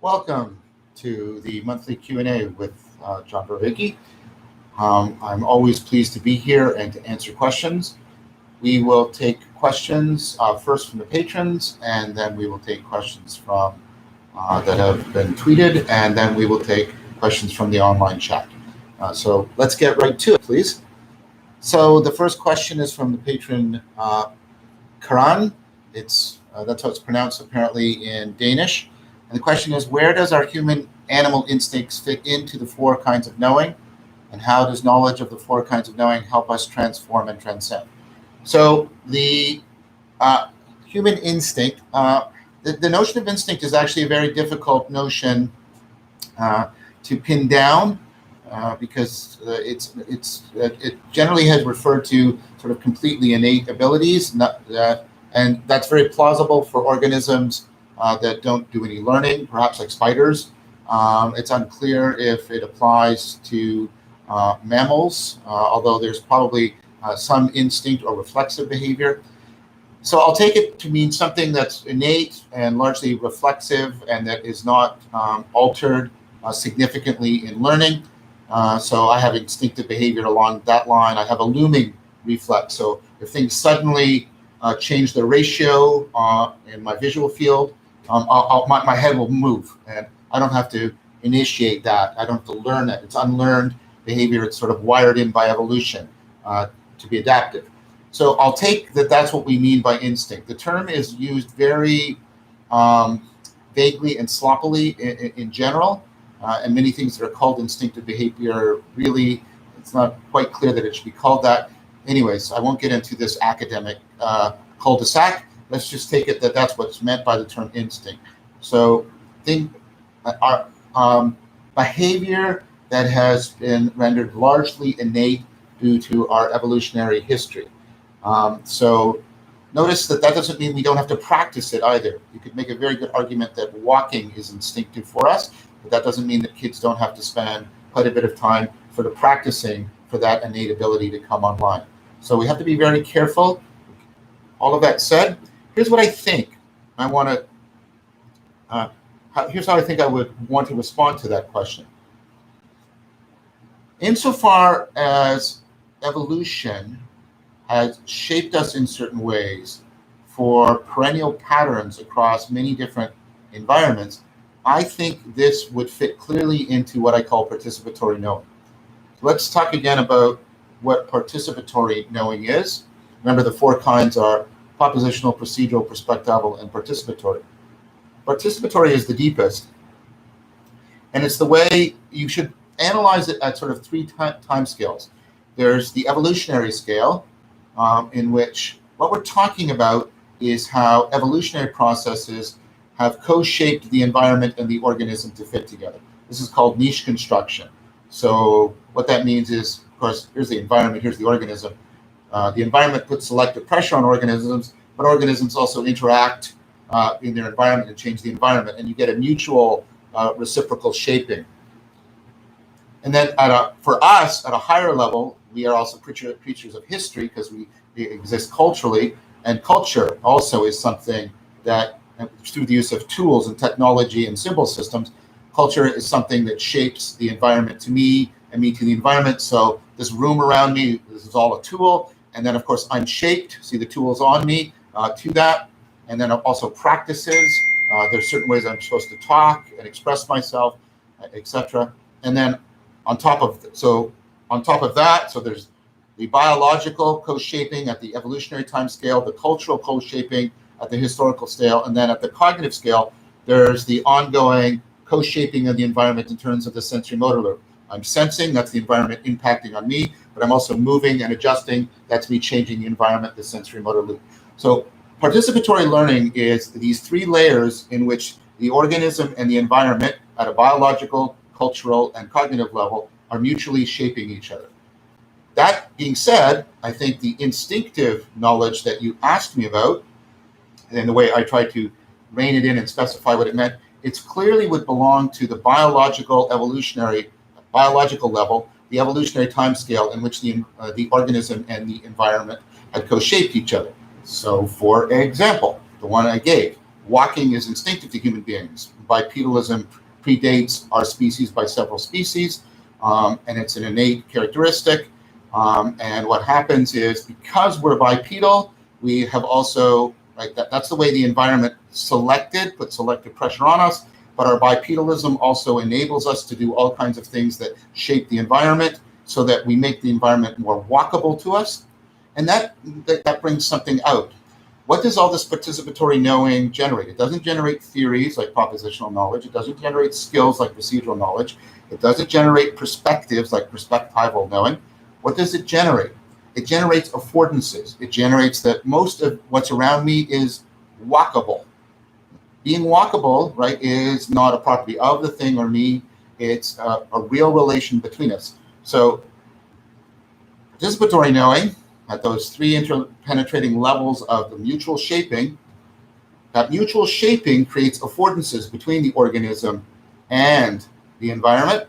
Welcome to the monthly Q&A with John Vervaeke. I'm always pleased to be here and to answer questions. We will take questions first from the patrons, and then we will take questions from that have been tweeted, and then we will take questions from the online chat. So let's get right to it, please. So the first question is from the patron Karan. That's how it's pronounced apparently in Danish. And the question is, where does our human animal instincts fit into the four kinds of knowing? And how does knowledge of the four kinds of knowing help us transform and transcend? So the human instinct, the notion of instinct is actually a very difficult notion to pin down because it generally has referred to sort of completely innate abilities, and that's very plausible for organisms that don't do any learning, perhaps like spiders. It's unclear if it applies to mammals, although there's probably some instinct or reflexive behavior. So I'll take it to mean something that's innate and largely reflexive and that is not altered significantly in learning. So I have instinctive behavior along that line. I have a looming reflex. So if things suddenly change their ratio in my visual field, my head will move, and I don't have to initiate that. I don't have to learn it. It's unlearned behavior. It's sort of wired in by evolution to be adaptive. So I'll take that that's what we mean by instinct. The term is used very vaguely and sloppily in general, and many things that are called instinctive behavior, really, it's not quite clear that it should be called that. Anyways, I won't get into this academic cul-de-sac. Let's just take it that that's what's meant by the term instinct. So our behavior that has been rendered largely innate due to our evolutionary history. So notice that doesn't mean we don't have to practice it either. You could make a very good argument that walking is instinctive for us, but that doesn't mean that kids don't have to spend quite a bit of time for the practicing for that innate ability to come online. So we have to be very careful. All of that said, here's what I think. Here's how I think I would want to respond to that question. Insofar as evolution has shaped us in certain ways for perennial patterns across many different environments, I think this would fit clearly into what I call participatory knowing. So let's talk again about what participatory knowing is. Remember, the four kinds are propositional, procedural, perspectival, and participatory. Participatory is the deepest, and it's the way you should analyze it at sort of three time scales. There's the evolutionary scale, in which what we're talking about is how evolutionary processes have co-shaped the environment and the organism to fit together. This is called niche construction. So what that means is, of course, here's the environment, here's the organism. The environment puts selective pressure on organisms, but organisms also interact in their environment and change the environment, and you get a mutual reciprocal shaping. And then for us, at a higher level, we are also creatures of history because we exist culturally, and culture also is something that, through the use of tools and technology and symbol systems, culture is something that shapes the environment to me and me to the environment. So this room around me, this is all a tool. And then, of course, I'm shaped. See the tools on me to that. And then also practices. There's certain ways I'm supposed to talk and express myself, etc. And then on top of that, so there's the biological co-shaping at the evolutionary time scale, the cultural co-shaping at the historical scale, and then at the cognitive scale, there's the ongoing co-shaping of the environment in terms of the sensory motor loop. I'm sensing, that's the environment impacting on me, but I'm also moving and adjusting, that's me changing the environment, the sensory motor loop. So participatory learning is these three layers in which the organism and the environment at a biological, cultural, and cognitive level are mutually shaping each other. That being said, I think the instinctive knowledge that you asked me about, and the way I tried to rein it in and specify what it meant, it clearly would belong to the biological level, the evolutionary time scale in which the organism and the environment had co-shaped each other. So, for example, the one I gave, walking is instinctive to human beings. Bipedalism predates our species by several species, and it's an innate characteristic. And what happens is, because we're bipedal, we have also, right, that's the way the environment put selective pressure on us, but our bipedalism also enables us to do all kinds of things that shape the environment so that we make the environment more walkable to us. And that brings something out. What does all this participatory knowing generate? It doesn't generate theories like propositional knowledge. It doesn't generate skills like procedural knowledge. It doesn't generate perspectives like perspectival knowing. What does it generate? It generates affordances. It generates that most of what's around me is walkable. Being walkable, right, is not a property of the thing or me. It's a real relation between us. So participatory knowing at those three interpenetrating levels of the mutual shaping, that mutual shaping creates affordances between the organism and the environment.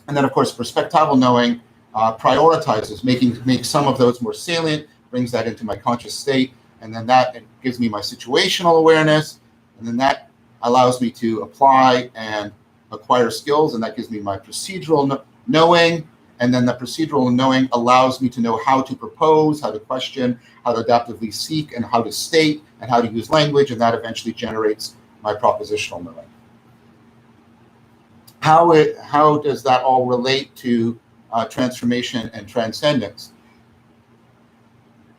And then, of course, perspectival knowing prioritizes, makes some of those more salient, brings that into my conscious state, and then that gives me my situational awareness, and then that allows me to apply and acquire skills, and that gives me my procedural knowing, and then the procedural knowing allows me to know how to propose, how to question, how to adaptively seek, and how to state, and how to use language, and that eventually generates my propositional knowing. How does that all relate to transformation and transcendence?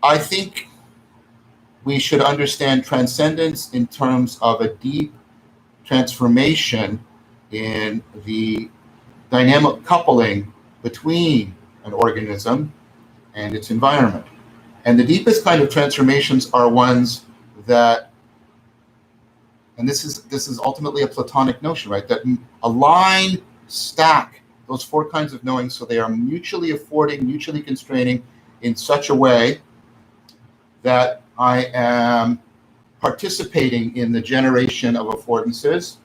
I think we should understand transcendence in terms of a deep transformation in the dynamic coupling between an organism and its environment. And the deepest kind of transformations are ones that, and this is ultimately a Platonic notion, right? That align, stack those four kinds of knowing so they are mutually affording, mutually constraining in such a way that I am participating in the generation of affordances,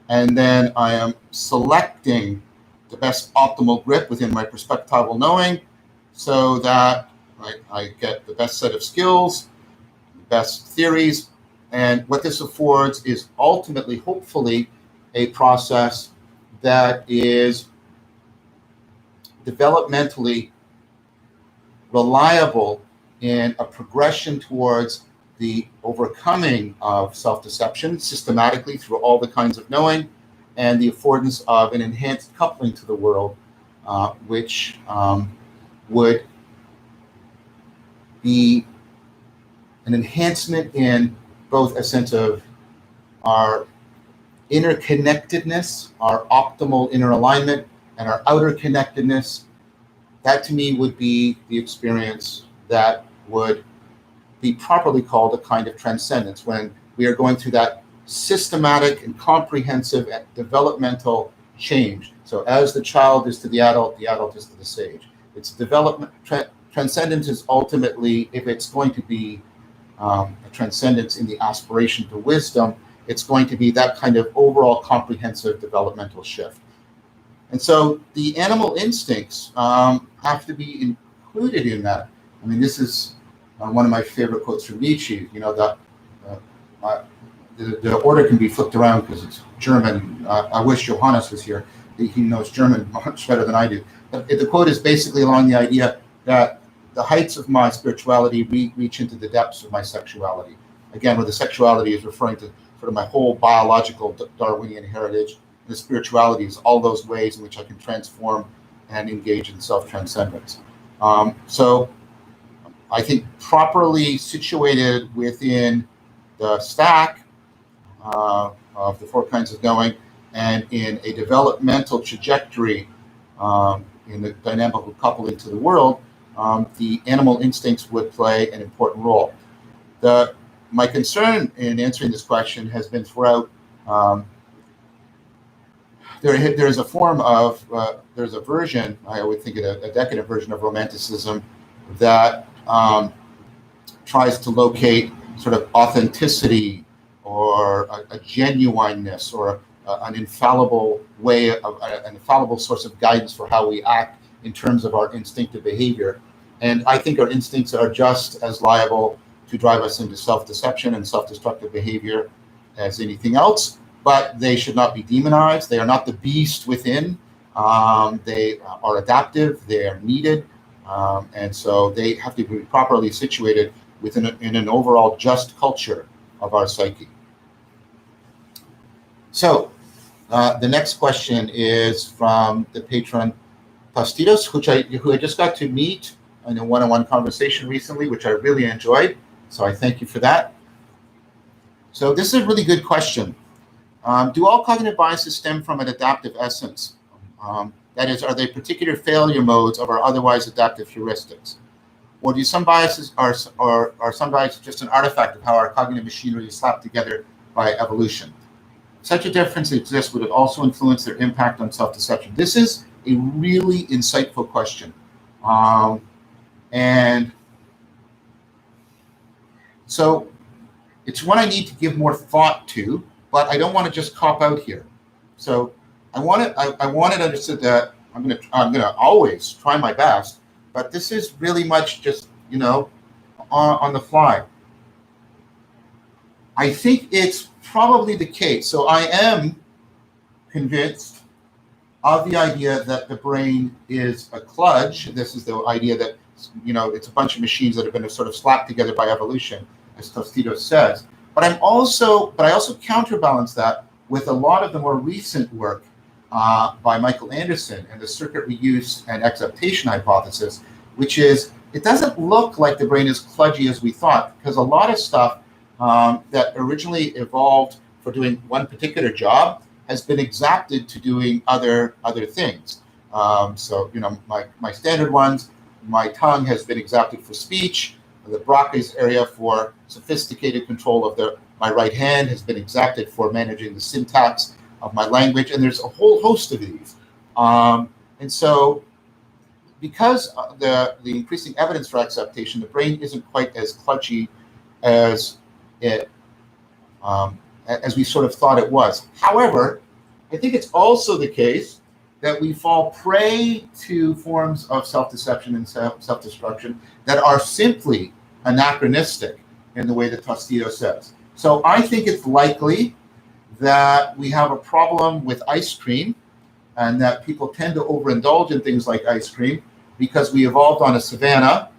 and then I am selecting the best optimal grip within my perspectival knowing so that I get the best set of skills, the best theories. And what this affords is ultimately, hopefully, a process that is developmentally reliable in a progression towards the overcoming of self-deception systematically through all the kinds of knowing, and the affordance of an enhanced coupling to the world, which would be an enhancement in both a sense of our interconnectedness, our optimal inner alignment, and our outer connectedness. That to me would be the experience that would be properly called a kind of transcendence, when we are going through that systematic and comprehensive developmental change. So as the child is to the adult is to the sage. It's development. Transcendence is ultimately, if it's going to be a transcendence in the aspiration to wisdom, it's going to be that kind of overall comprehensive developmental shift. And so the animal instincts have to be included in that. I mean, this is one of my favorite quotes from Nietzsche. You know, the order can be flipped around because it's German. I wish Johannes was here. He knows German much better than I do. The quote is basically along the idea that the heights of my spirituality reach into the depths of my sexuality. Again, where the sexuality is referring to sort of my whole biological Darwinian heritage. The spirituality is all those ways in which I can transform and engage in self-transcendence. So I think properly situated within the stack of the four kinds of knowing, and in a developmental trajectory in the dynamical coupling to the world, the animal instincts would play an important role. My concern in answering this question has been throughout, there's a form of, there's a version, I would think a decadent version of Romanticism that tries to locate sort of authenticity or a genuineness or an infallible way of an infallible source of guidance for how we act in terms of our instinctive behavior. And I think our instincts are just as liable to drive us into self-deception and self-destructive behavior as anything else, but they should not be demonized. They are not the beast within. They are adaptive. They are needed. And so they have to be properly situated in an overall just culture of our psyche. So the next question is from the patron Pastitos, who I just got to meet in a one-on-one conversation recently, which I really enjoyed. So I thank you for that. So this is a really good question. Do all cognitive biases stem from an adaptive essence? That is, are they particular failure modes of our otherwise adaptive heuristics? Or do some biases are some biases just an artifact of how our cognitive machinery is slapped together by evolution? If such a difference exists, would it also influence their impact on self-deception? This is a really insightful question. And so it's one I need to give more thought to, but I don't want to just cop out here. So I want it understood that I'm gonna always try my best, but this is really much just, on the fly. I think it's probably the case. So I am convinced of the idea that the brain is a kludge. This is the idea that, it's a bunch of machines that have been sort of slapped together by evolution, as Tostitos says. But I also counterbalance that with a lot of the more recent work by Michael Anderson and the circuit reuse and acceptation hypothesis, which is it doesn't look like the brain is kludgy as we thought, because a lot of stuff that originally evolved for doing one particular job has been exacted to doing other things. So my standard ones, my tongue has been exacted for speech. The Broca's area for sophisticated control of my right hand has been exacted for managing the syntax of my language, and there's a whole host of these. And so, because the increasing evidence for acceptation, the brain isn't quite as kludgy as as we sort of thought it was. However, I think it's also the case that we fall prey to forms of self-deception and self-destruction that are simply anachronistic in the way that Tostitos says. So I think it's likely that we have a problem with ice cream, and that people tend to overindulge in things like ice cream because we evolved on a savanna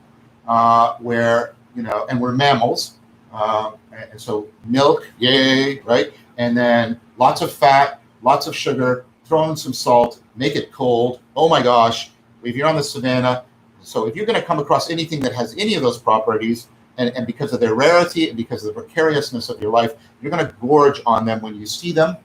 where, and we're mammals. And so milk, yay, right? And then lots of fat, lots of sugar, throw in some salt, make it cold. Oh my gosh, if you're on the savanna. So if you're going to come across anything that has any of those properties, and because of their rarity and because of the precariousness of your life, you're going to gorge on them when you see them.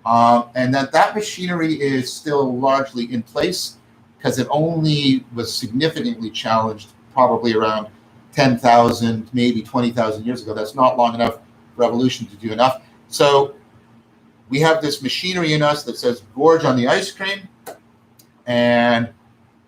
And that machinery is still largely in place because it only was significantly challenged probably around 10,000, maybe 20,000 years ago. That's not long enough for evolution to do enough. So we have this machinery in us that says gorge on the ice cream, and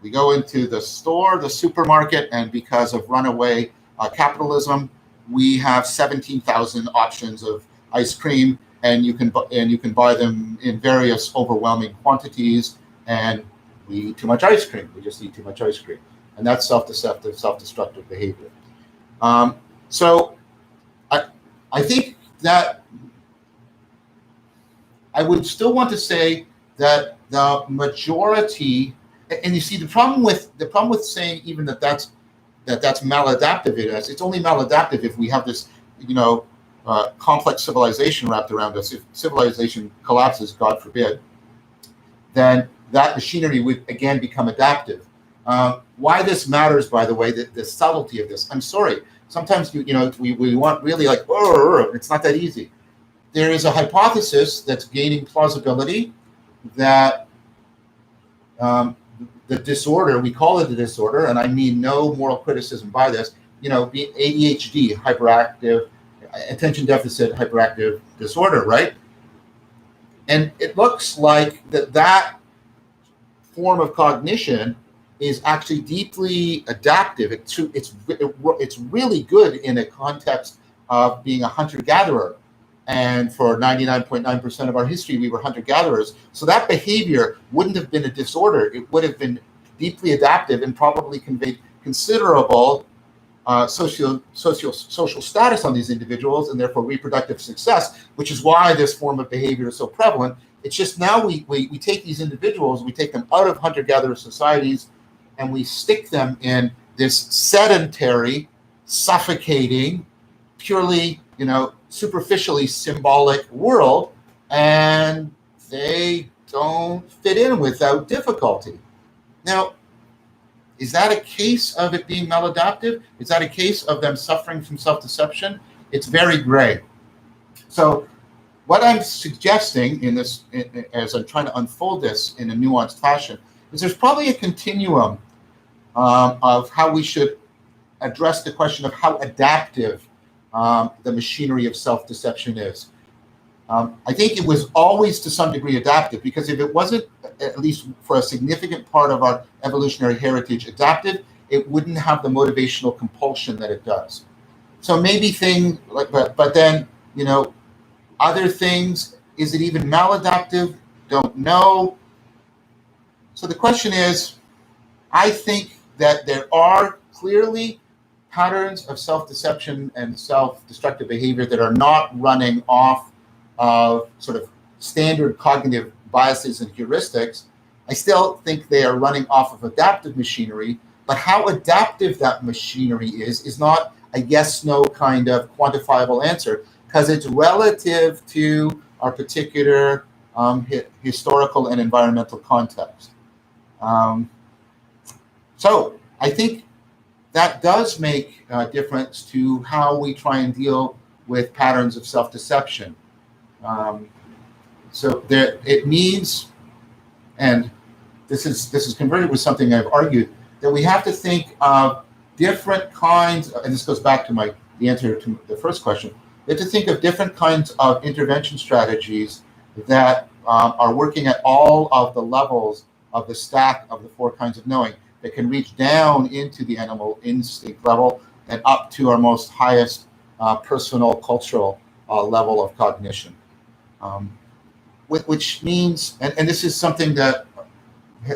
we go into the store, the supermarket, and because of runaway capitalism, we have 17,000 options of ice cream, and you can buy them in various overwhelming quantities, and we eat too much ice cream. We just eat too much ice cream, and that's self-deceptive, self-destructive behavior. So I think that I would still want to say that the majority, and you see the problem with saying even that's maladaptive in us. It's only maladaptive if we have this, complex civilization wrapped around us. If civilization collapses, God forbid, then that machinery would again become adaptive. Why this matters, by the way, the subtlety of this. I'm sorry. Sometimes we want really like, it's not that easy. There is a hypothesis that's gaining plausibility that the disorder, we call it a disorder, and I mean no moral criticism by this, ADHD, hyperactive, attention deficit hyperactive disorder, right? And it looks like that form of cognition is actually deeply adaptive. It's really good in a context of being a hunter-gatherer. And for 99.9% of our history, we were hunter-gatherers. So that behavior wouldn't have been a disorder. It would have been deeply adaptive and probably conveyed considerable social status on these individuals and therefore reproductive success, which is why this form of behavior is so prevalent. It's just now we take these individuals, we take them out of hunter-gatherer societies, and we stick them in this sedentary, suffocating, purely, superficially symbolic world, and they don't fit in without difficulty. Now, is that a case of it being maladaptive? Is that a case of them suffering from self-deception? It's very gray. So what I'm suggesting in this, as I'm trying to unfold this in a nuanced fashion, is there's probably a continuum of how we should address the question of how adaptive the machinery of self-deception is. I think it was always to some degree adaptive, because if it wasn't, at least for a significant part of our evolutionary heritage, adaptive, it wouldn't have the motivational compulsion that it does. So maybe things like, but then, other things, is it even maladaptive? Don't know. So the question is, I think that there are clearly patterns of self-deception and self-destructive behavior that are not running off of sort of standard cognitive biases and heuristics. I still think they are running off of adaptive machinery, but how adaptive that machinery is not a yes-no kind of quantifiable answer, because it's relative to our particular historical and environmental context. So I think that does make a difference to how we try and deal with patterns of self-deception. So there, it means, and this is converted with something I've argued, that we have to think of different kinds, and this goes back to the answer to the first question. We have to think of different kinds of intervention strategies that are working at all of the levels of the stack of the four kinds of knowing, that can reach down into the animal instinct level and up to our most highest personal, cultural level of cognition. Which means, and this is something that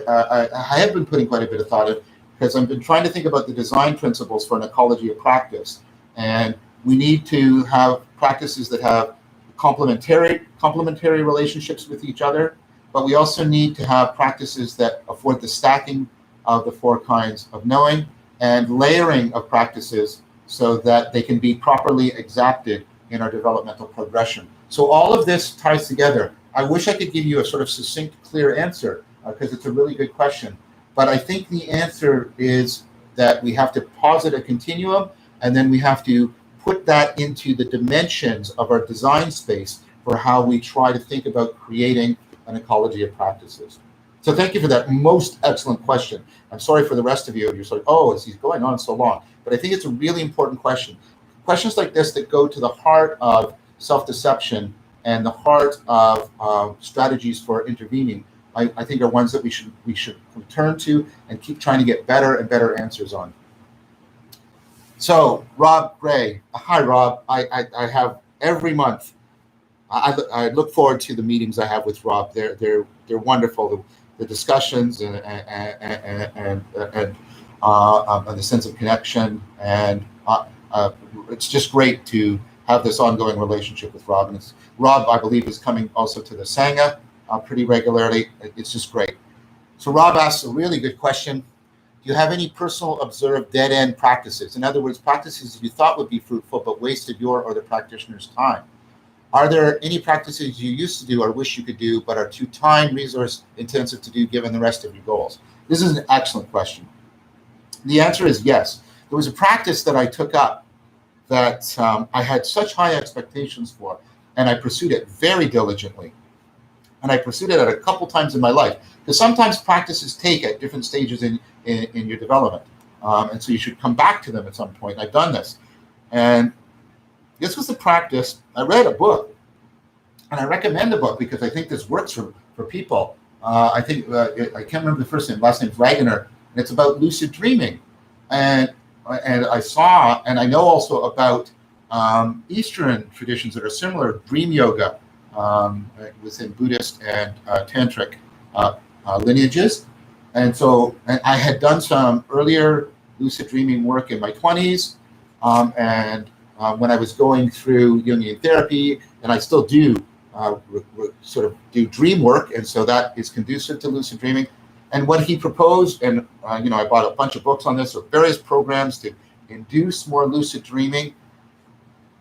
I have been putting quite a bit of thought in, because I've been trying to think about the design principles for an ecology of practice. And we need to have practices that have complementary relationships with each other, but we also need to have practices that afford the stacking of the four kinds of knowing and layering of practices so that they can be properly exacted in our developmental progression. So all of this ties together. I wish I could give you a sort of succinct, clear answer, because it's a really good question. But I think the answer is that we have to posit a continuum, and then we have to put that into the dimensions of our design space for how we try to think about creating an ecology of practices. So thank you for that most excellent question. I'm sorry for the rest of you. You're sort of, oh, is he going on so long? But I think it's a really important question. Questions like this that go to the heart of self-deception and the heart of strategies for intervening, I think are ones that we should return to and keep trying to get better and better answers on. So Rob Gray, hi Rob. I have every month. I look forward to the meetings I have with Rob. They're wonderful. The discussions and the sense of connection, and it's just great to have this ongoing relationship with Rob. And Rob, I believe, is coming also to the Sangha pretty regularly. It's just great. So Rob asks a really good question. Do you have any personal observed dead-end practices? In other words, practices you thought would be fruitful but wasted your or the practitioner's time? Are there any practices you used to do or wish you could do but are too time, resource intensive to do given the rest of your goals? This is an excellent question. The answer is yes. There was a practice that I took up that I had such high expectations for, and I pursued it very diligently. And I pursued it at a couple times in my life, because sometimes practices take at different stages in your development. And so you should come back to them at some point. I've done this. And this was the practice. I read a book, and I recommend the book because I think this works for people. I think, I can't remember the first name, last name's Wagner, and it's about lucid dreaming. And I saw, and I know also about Eastern traditions that are similar, dream yoga within Buddhist and Tantric lineages. And so I had done some earlier lucid dreaming work in my 20s, and when I was going through Jungian therapy, and I still do sort of do dream work, and so that is conducive to lucid dreaming. And what he proposed, and I bought a bunch of books on this, or various programs to induce more lucid dreaming.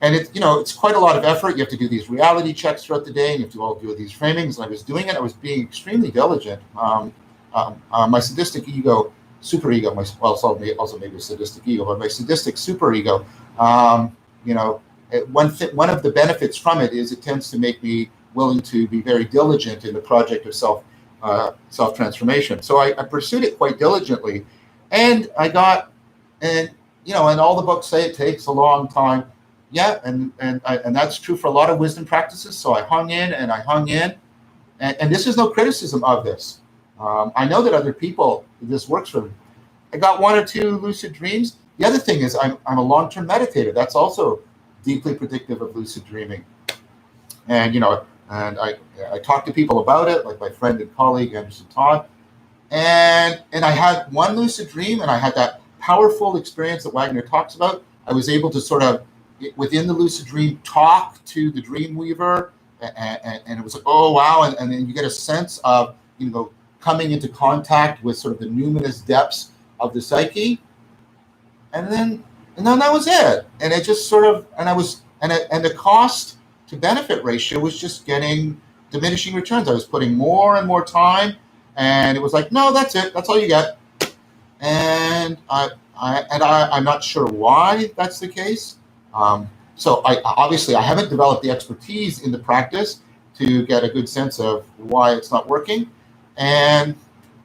And it's quite a lot of effort. You have to do these reality checks throughout the day, and you have to all do these framings. And I was doing it. I was being extremely diligent. My sadistic ego, superego, also maybe a sadistic ego, but my sadistic superego, one of the benefits from it is it tends to make me willing to be very diligent in the project of self-transformation. So I pursued it quite diligently, and I got, and all the books say it takes a long time. Yeah, and that's true for a lot of wisdom practices. So I hung in, and this is no criticism of this. I know that other people, this works for them. I got 1 or 2 lucid dreams. The other thing is I'm a long-term meditator. That's also deeply predictive of lucid dreaming. And I talk to people about it, like my friend and colleague Anderson Todd. And I had one lucid dream, and I had that powerful experience that Wagner talks about. I was able to sort of, within the lucid dream, talk to the dream weaver, and it was like, oh wow, and then you get a sense of coming into contact with sort of the numinous depths of the psyche, and then that was it. And it just sort of, and the cost to benefit ratio was just getting diminishing returns. I was putting more and more time, and it was like, no, that's it, that's all you get. And I'm not sure why that's the case. So I haven't developed the expertise in the practice to get a good sense of why it's not working. And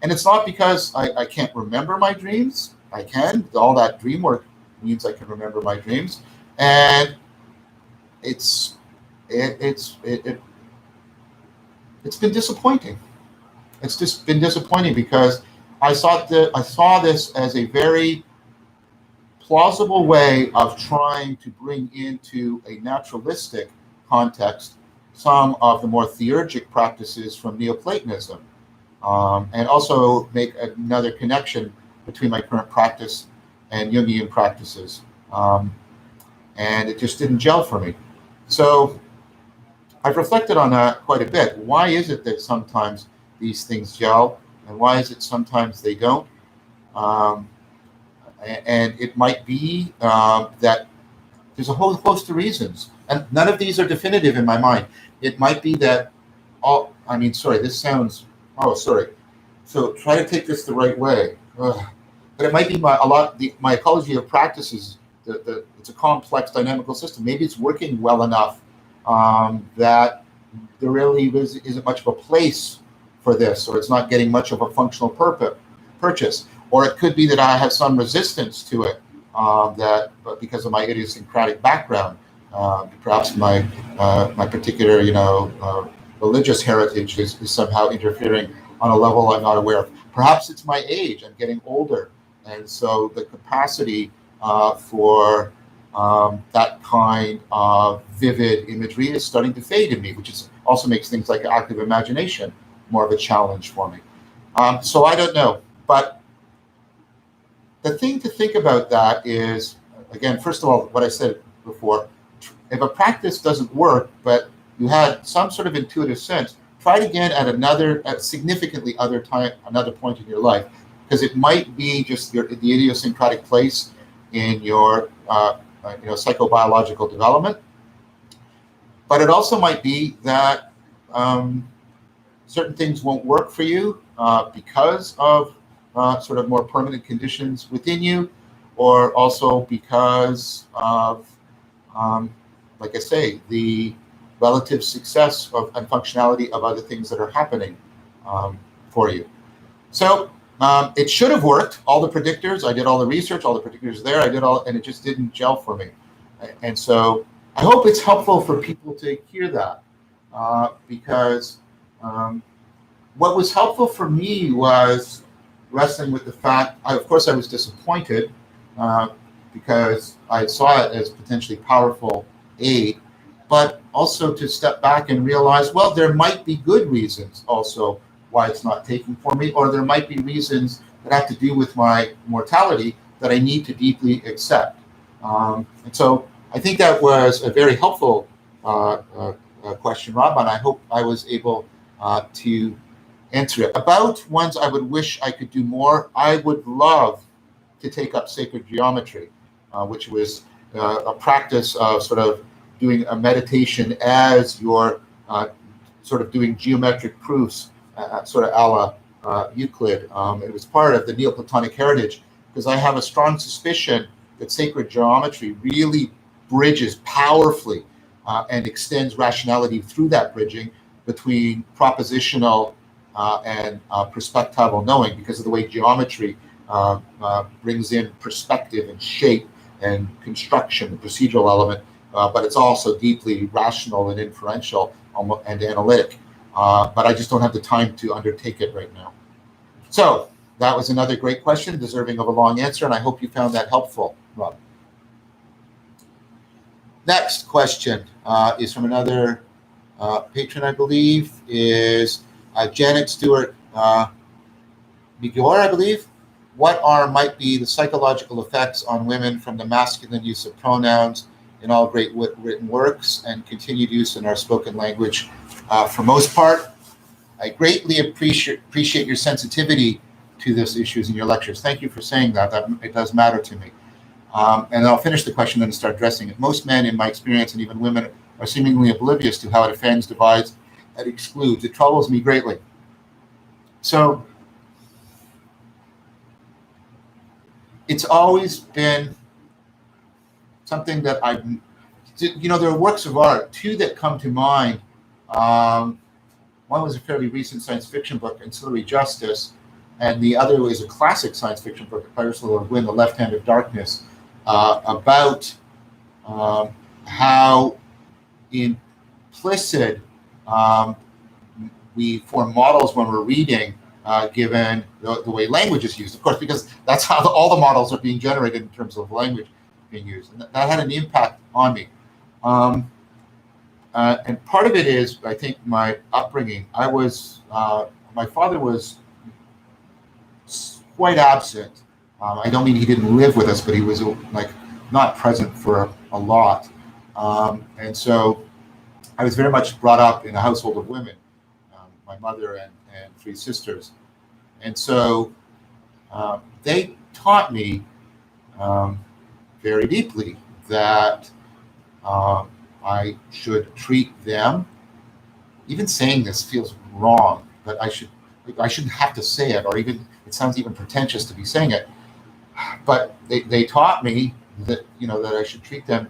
it's not because I can't remember my dreams. I can. All that dream work means I can remember my dreams. And it's been disappointing. It's just been disappointing because I saw this as a very plausible way of trying to bring into a naturalistic context some of the more theurgic practices from Neoplatonism, and also make another connection between my current practice and Jungian practices. And it just didn't gel for me. So I've reflected on that quite a bit. Why is it that sometimes these things gel, and why is it sometimes they don't? And it might be that there's a whole host of reasons, and none of these are definitive in my mind. It might be that this sounds, so try to take this the right way. But it might be my ecology of practices, it's a complex dynamical system. Maybe it's working well enough that there really isn't much of a place for this, or it's not getting much of a functional purchase. Or it could be that I have some resistance to it, but because of my idiosyncratic background, perhaps my particular religious heritage is somehow interfering on a level I'm not aware of. Perhaps it's my age. I'm getting older, and so the capacity for that kind of vivid imagery is starting to fade in me, which also makes things like active imagination more of a challenge for me. So I don't know, but the thing to think about that is, again, first of all, what I said before, if a practice doesn't work, but you had some sort of intuitive sense, try it again at significantly another point in your life, because it might be just the idiosyncratic place in your psychobiological development. But it also might be that certain things won't work for you because of sort of more permanent conditions within you, or also because of, like I say, the relative success and functionality of other things that are happening for you. So it should have worked. All the predictors, I did all the research, all the predictors there, and it just didn't gel for me. And so I hope it's helpful for people to hear that, because what was helpful for me was wrestling with the fact, of course, I was disappointed because I saw it as potentially powerful aid, but also to step back and realize, well, there might be good reasons also why it's not taking for me, or there might be reasons that have to do with my mortality that I need to deeply accept. And so I think that was a very helpful question, Rob, and I hope I was able to answer it. About ones I would wish I could do more, I would love to take up sacred geometry, which was a practice of sort of doing a meditation as you're sort of doing geometric proofs, sort of a la Euclid. It was part of the Neoplatonic heritage, because I have a strong suspicion that sacred geometry really bridges powerfully and extends rationality through that bridging between propositional and perspectival knowing, because of the way geometry brings in perspective and shape and construction, the procedural element, but it's also deeply rational and inferential and analytic. But I just don't have the time to undertake it right now. So that was another great question, deserving of a long answer, and I hope you found that helpful, Rob. Next question is from another patron, I believe, is Janet Stewart Migor, I believe. What might be the psychological effects on women from the masculine use of pronouns in all great written works and continued use in our spoken language for most part? I greatly appreciate your sensitivity to those issues in your lectures. Thank you for saying that. It does matter to me. And I'll finish the question and start addressing it. Most men, in my experience, and even women, are seemingly oblivious to how it offends, divides, and excludes. It troubles me greatly. So it's always been something that there are works of art, two that come to mind. One was a fairly recent science fiction book, Ancillary Justice, and the other was a classic science fiction book by Ursula Le Guin, The Left Hand of Darkness, about how implicit we form models when we're reading, given the way language is used, of course, because that's how all the models are being generated in terms of language being used. And that had an impact on me. And part of it is, I think, my upbringing. My father was quite absent. I don't mean he didn't live with us, but he was not present for a lot. And so I was very much brought up in a household of women, my mother and three sisters. And so they taught me very deeply that I should treat them. Even saying this feels wrong, but I shouldn't have to say it, or even it sounds even pretentious to be saying it. But they taught me that that I should treat them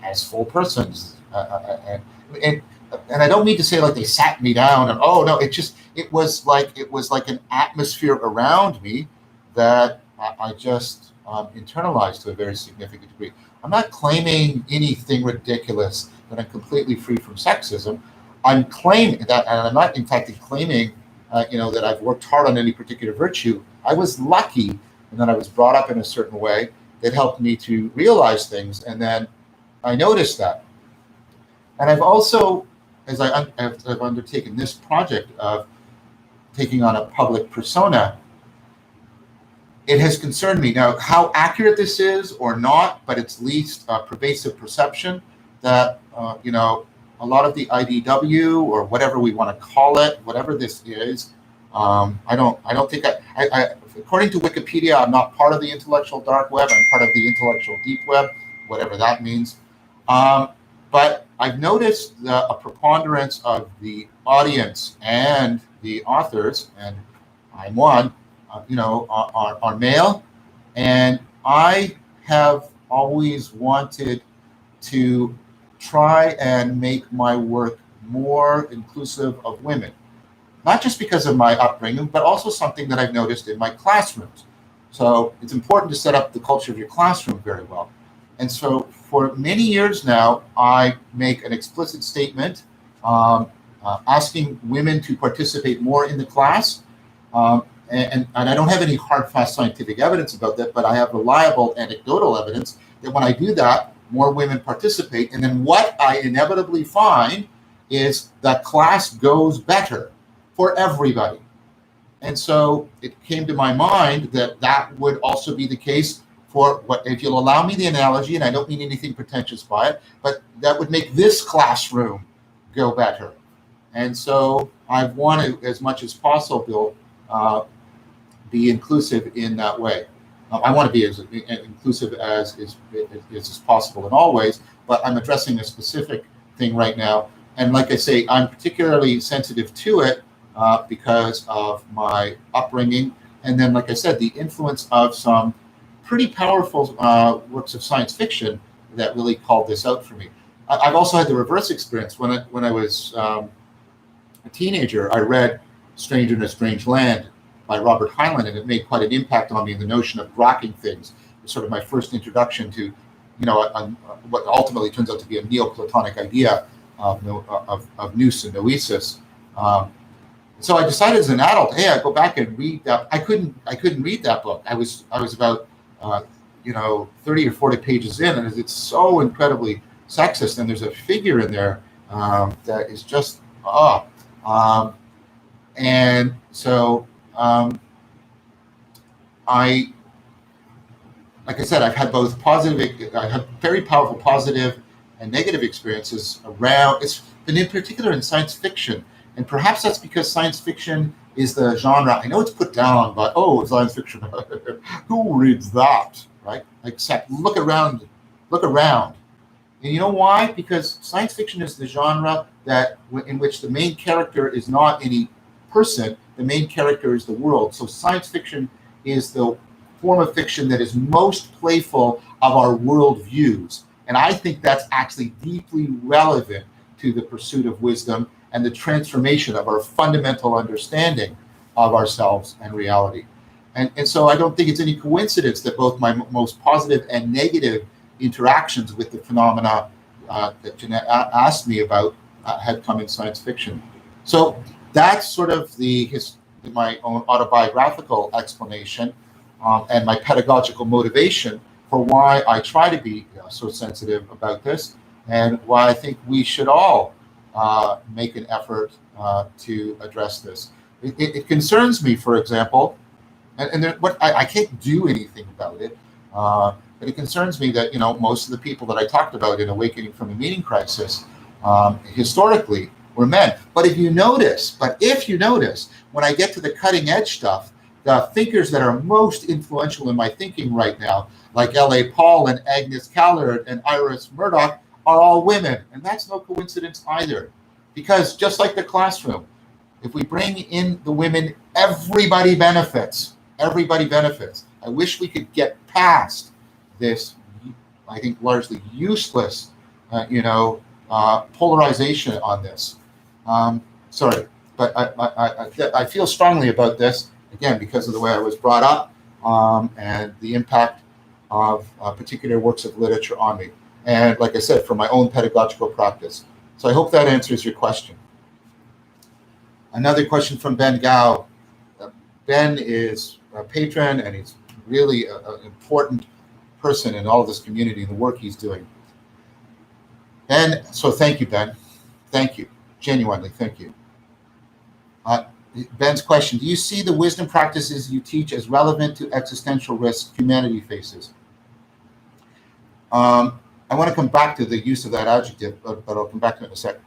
as full persons, and I don't mean to say like they sat me down and it was like an atmosphere around me that I just internalized to a very significant degree. I'm not claiming anything ridiculous, that I'm completely free from sexism. I'm claiming that, and I'm not in fact claiming that I've worked hard on any particular virtue. I was lucky in that I was brought up in a certain way that helped me to realize things, and then I noticed that. And I've also, as I've undertaken this project of taking on a public persona, it has concerned me. Now, how accurate this is or not, but it's at least a pervasive perception that, a lot of the IDW or whatever we want to call it, whatever this is, I don't think according to Wikipedia, I'm not part of the intellectual dark web. I'm part of the intellectual deep web, whatever that means. But I've noticed a preponderance of the audience and the authors, and I'm one, are male, and I have always wanted to try and make my work more inclusive of women, not just because of my upbringing, but also something that I've noticed in my classrooms. So it's important to set up the culture of your classroom very well. And so for many years now, I make an explicit statement asking women to participate more in the class. And I don't have any hard, fast scientific evidence about that, but I have reliable anecdotal evidence that when I do that, more women participate. And then what I inevitably find is that class goes better for everybody. And so it came to my mind that that would also be the case for what, if you'll allow me the analogy, and I don't mean anything pretentious by it, but that would make this classroom go better. And so I want to, as much as possible, be inclusive in that way. I want to be as inclusive as is possible in all ways, but I'm addressing a specific thing right now. And like I say, I'm particularly sensitive to it because of my upbringing. And then, like I said, the influence of some pretty powerful works of science fiction that really called this out for me. I've also had the reverse experience. When I was a teenager, I read Stranger in a Strange Land by Robert Heinlein, and it made quite an impact on me, the notion of grokking things. It was sort of my first introduction to, what ultimately turns out to be a Neoplatonic idea of nous and noesis. So I decided as an adult, hey, I go back and read that. I couldn't read that book. I was about 30 or 40 pages in, and it's so incredibly sexist. And there's a figure in there that is just and so like I said, I've had both I have very powerful positive and negative experiences around. It's been in particular in science fiction. And perhaps that's because science fiction is the genre. I know it's put down, but science fiction. Who reads that, right? Except look around. And you know why? Because science fiction is the genre in which the main character is not any person. The main character is the world. So science fiction is the form of fiction that is most playful of our world views. And I think that's actually deeply relevant to the pursuit of wisdom and the transformation of our fundamental understanding of ourselves and reality. And so I don't think it's any coincidence that both my most positive and negative interactions with the phenomena that Jeanette asked me about had come in science fiction. So that's sort of my own autobiographical explanation and my pedagogical motivation for why I try to be so sensitive about this, and why I think we should all make an effort to address this. It concerns me, for example, and I can't do anything about it, but it concerns me that most of the people that I talked about in Awakening from a Meaning Crisis historically were men. But if you notice, when I get to the cutting edge stuff, the thinkers that are most influential in my thinking right now, like L.A. Paul and Agnes Callard and Iris Murdoch, are all women. And that's no coincidence either. Because just like the classroom, if we bring in the women, everybody benefits. Everybody benefits. I wish we could get past this, I think, largely useless, polarization on this. Sorry, but I feel strongly about this, again, because of the way I was brought up and the impact of particular works of literature on me. And like I said, for my own pedagogical practice. So I hope that answers your question. Another question from Ben Gao. Ben is a patron, and he's really an important person in all of this community and the work he's doing. And so thank you, Ben. Thank you. Genuinely, thank you. Ben's question: do you see the wisdom practices you teach as relevant to existential risks humanity faces? I want to come back to the use of that adjective, but I'll come back to it in a second.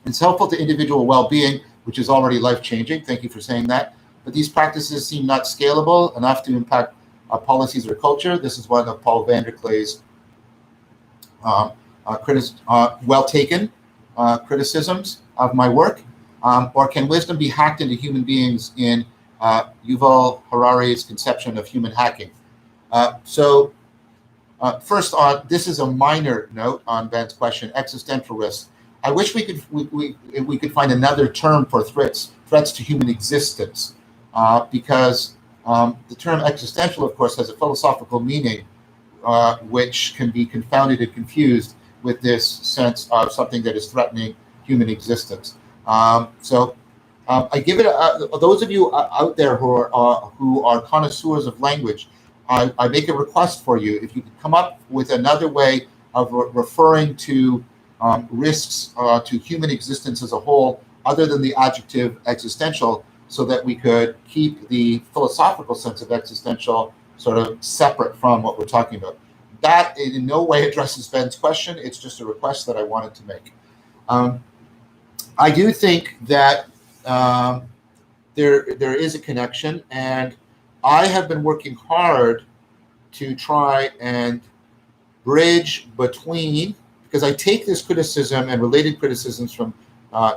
It's helpful to individual well-being, which is already life-changing. Thank you for saying that. But these practices seem not scalable enough to impact policies or culture. This is one of Paul Vanderklay's well-taken criticisms of my work. Or can wisdom be hacked into human beings in Yuval Harari's conception of human hacking? First, this is a minor note on Ben's question: existential risks. I wish we could find another term for threats to human existence, because the term existential, of course, has a philosophical meaning, which can be confounded and confused with this sense of something that is threatening human existence. I give it those of you out there who are connoisseurs of language. I make a request for you: if you could come up with another way of referring to risks to human existence as a whole, other than the adjective existential, so that we could keep the philosophical sense of existential sort of separate from what we're talking about. That in no way addresses Ben's question. It's just a request that I wanted to make. I do think that there is a connection, and I have been working hard to try and bridge between, because I take this criticism and related criticisms from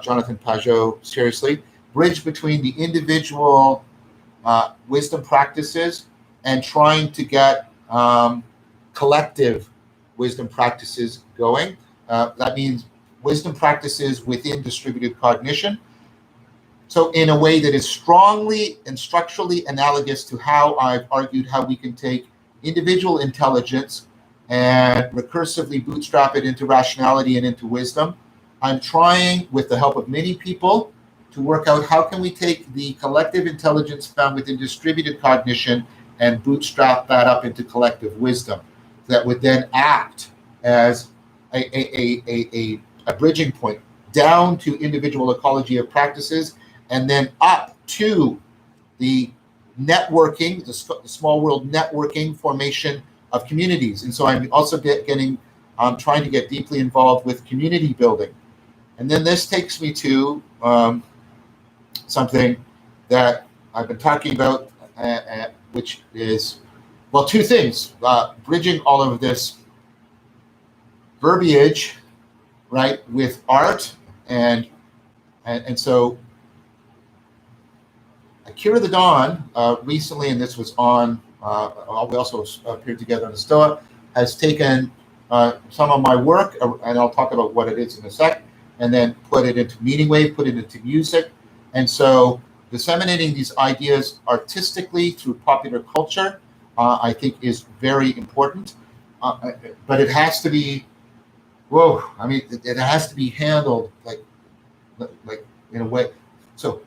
Jonathan Pajot seriously, bridge between the individual wisdom practices and trying to get collective wisdom practices going. That means wisdom practices within distributed cognition. So in a way that is strongly and structurally analogous to how I've argued how we can take individual intelligence and recursively bootstrap it into rationality and into wisdom. I'm trying, with the help of many people, to work out how can we take the collective intelligence found within distributed cognition and bootstrap that up into collective wisdom that would then act as a bridging point down to individual ecology of practices, and then up to the networking, the small world networking formation of communities. And so I'm also trying to get deeply involved with community building. And then this takes me to something that I've been talking about, which is, well, two things. Bridging all of this verbiage, right, with art, and so Akira the Dawn recently, and this was on, we also appeared together in the Stoa, has taken some of my work, and I'll talk about what it is in a sec, and then put it into meaning wave, put it into music. And so disseminating these ideas artistically through popular culture, I think is very important. But it has to be, it has to be handled like in a way. So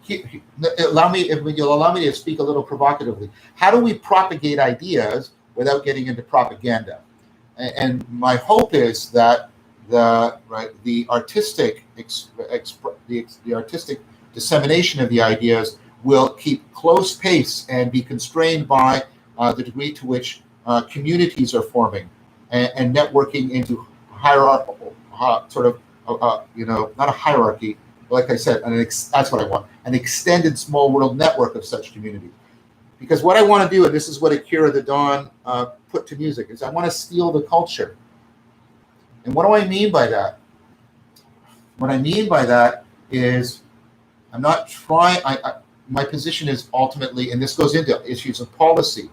allow me, if you'll allow me to speak a little provocatively, how do we propagate ideas without getting into propaganda? And my hope is that the artistic dissemination of the ideas will keep close pace and be constrained by the degree to which communities are forming and networking into hierarchical, sort of, not a hierarchy, but like I said, that's what I want, an extended small world network of such communities. Because what I want to do, and this is what Akira the Dawn put to music, is I want to steal the culture. And what do I mean by that? What I mean by that is I'm not trying, my position is ultimately, and this goes into issues of policy,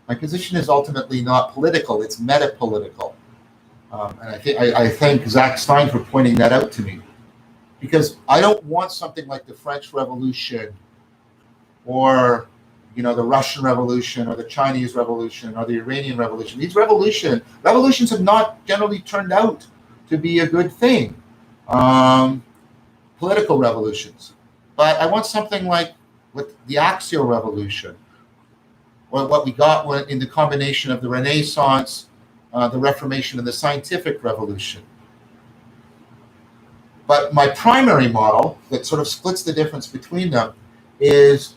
my position is ultimately not political, it's meta-political. And I thank Zach Stein for pointing that out to me. Because I don't want something like the French Revolution or the Russian Revolution or the Chinese Revolution or the Iranian Revolution. These revolutions have not generally turned out to be a good thing. Political revolutions. But I want something like with the Axial Revolution, or what we got in the combination of the Renaissance, the Reformation, and the Scientific Revolution. But my primary model that sort of splits the difference between them is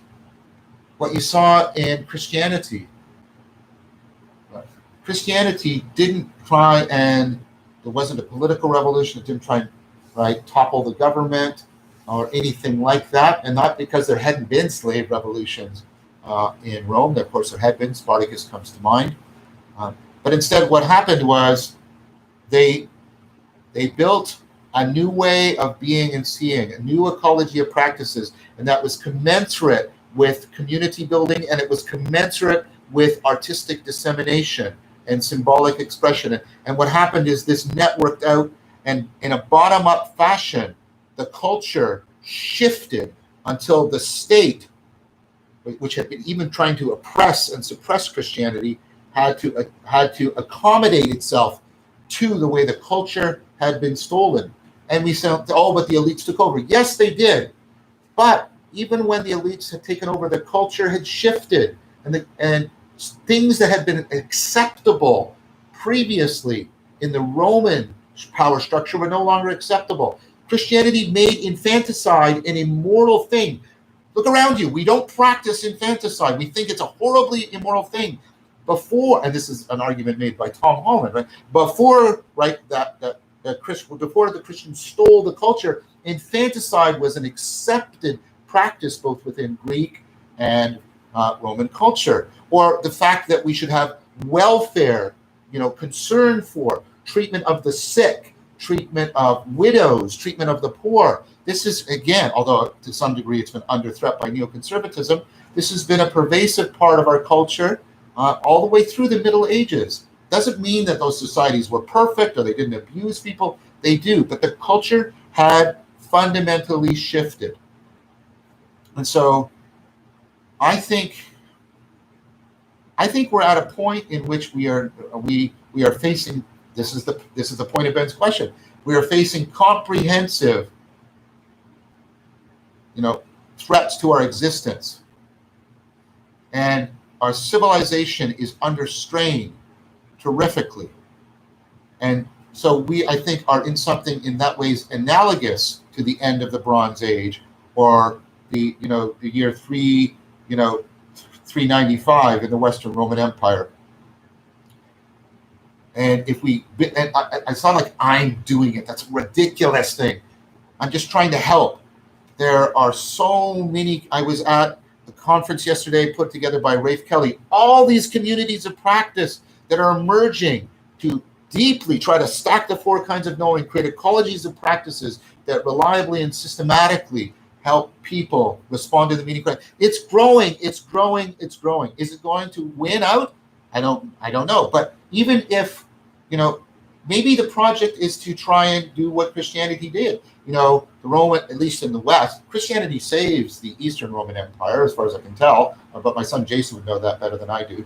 what you saw in Christianity. Christianity didn't try and, there wasn't a political revolution, it didn't try and topple the government or anything like that, and not because there hadn't been slave revolutions in Rome. Of course there had been, Spartacus comes to mind. But instead what happened was they built a new way of being and seeing, a new ecology of practices, and that was commensurate with community building, and it was commensurate with artistic dissemination and symbolic expression. And what happened is this networked out, and in a bottom-up fashion, the culture shifted until the state, which had been even trying to oppress and suppress Christianity, had to accommodate itself to the way the culture had been stolen. And we said, oh, but the elites took over. Yes, they did. But even when the elites had taken over, the culture had shifted. And things that had been acceptable previously in the Roman power structure were no longer acceptable. Christianity made infanticide an immoral thing. Look around you. We don't practice infanticide. We think it's a horribly immoral thing. Before, and this is an argument made by Tom Holland, right? Before, right, before the Christians stole the culture, infanticide was an accepted practice both within Greek and Roman culture. Or the fact that we should have welfare, concern for treatment of the sick, treatment of widows, treatment of the poor. This is, again, although to some degree it's been under threat by neoconservatism, this has been a pervasive part of our culture all the way through the Middle Ages. Doesn't mean that those societies were perfect or they didn't abuse people. They do, but the culture had fundamentally shifted. And so I think we're at a point in which we are facing, this is the point of Ben's question. We are facing comprehensive, threats to our existence. And our civilization is under strain terrifically. And so we, I think, are in something in that ways analogous to the end of the Bronze Age, or the year 395 in the Western Roman Empire. And I sound like I'm doing it. That's a ridiculous thing. I'm just trying to help. There are so many. I was at a conference yesterday put together by Rafe Kelly. All these communities of practice that are emerging to deeply try to stack the four kinds of knowing, create ecologies of practices that reliably and systematically help people respond to the meaning question. It's growing. It's growing. It's growing. Is it going to win out? I don't know. But even if, maybe the project is to try and do what Christianity did. The Roman, at least in the West, Christianity saves the Eastern Roman Empire, as far as I can tell. But my son Jason would know that better than I do.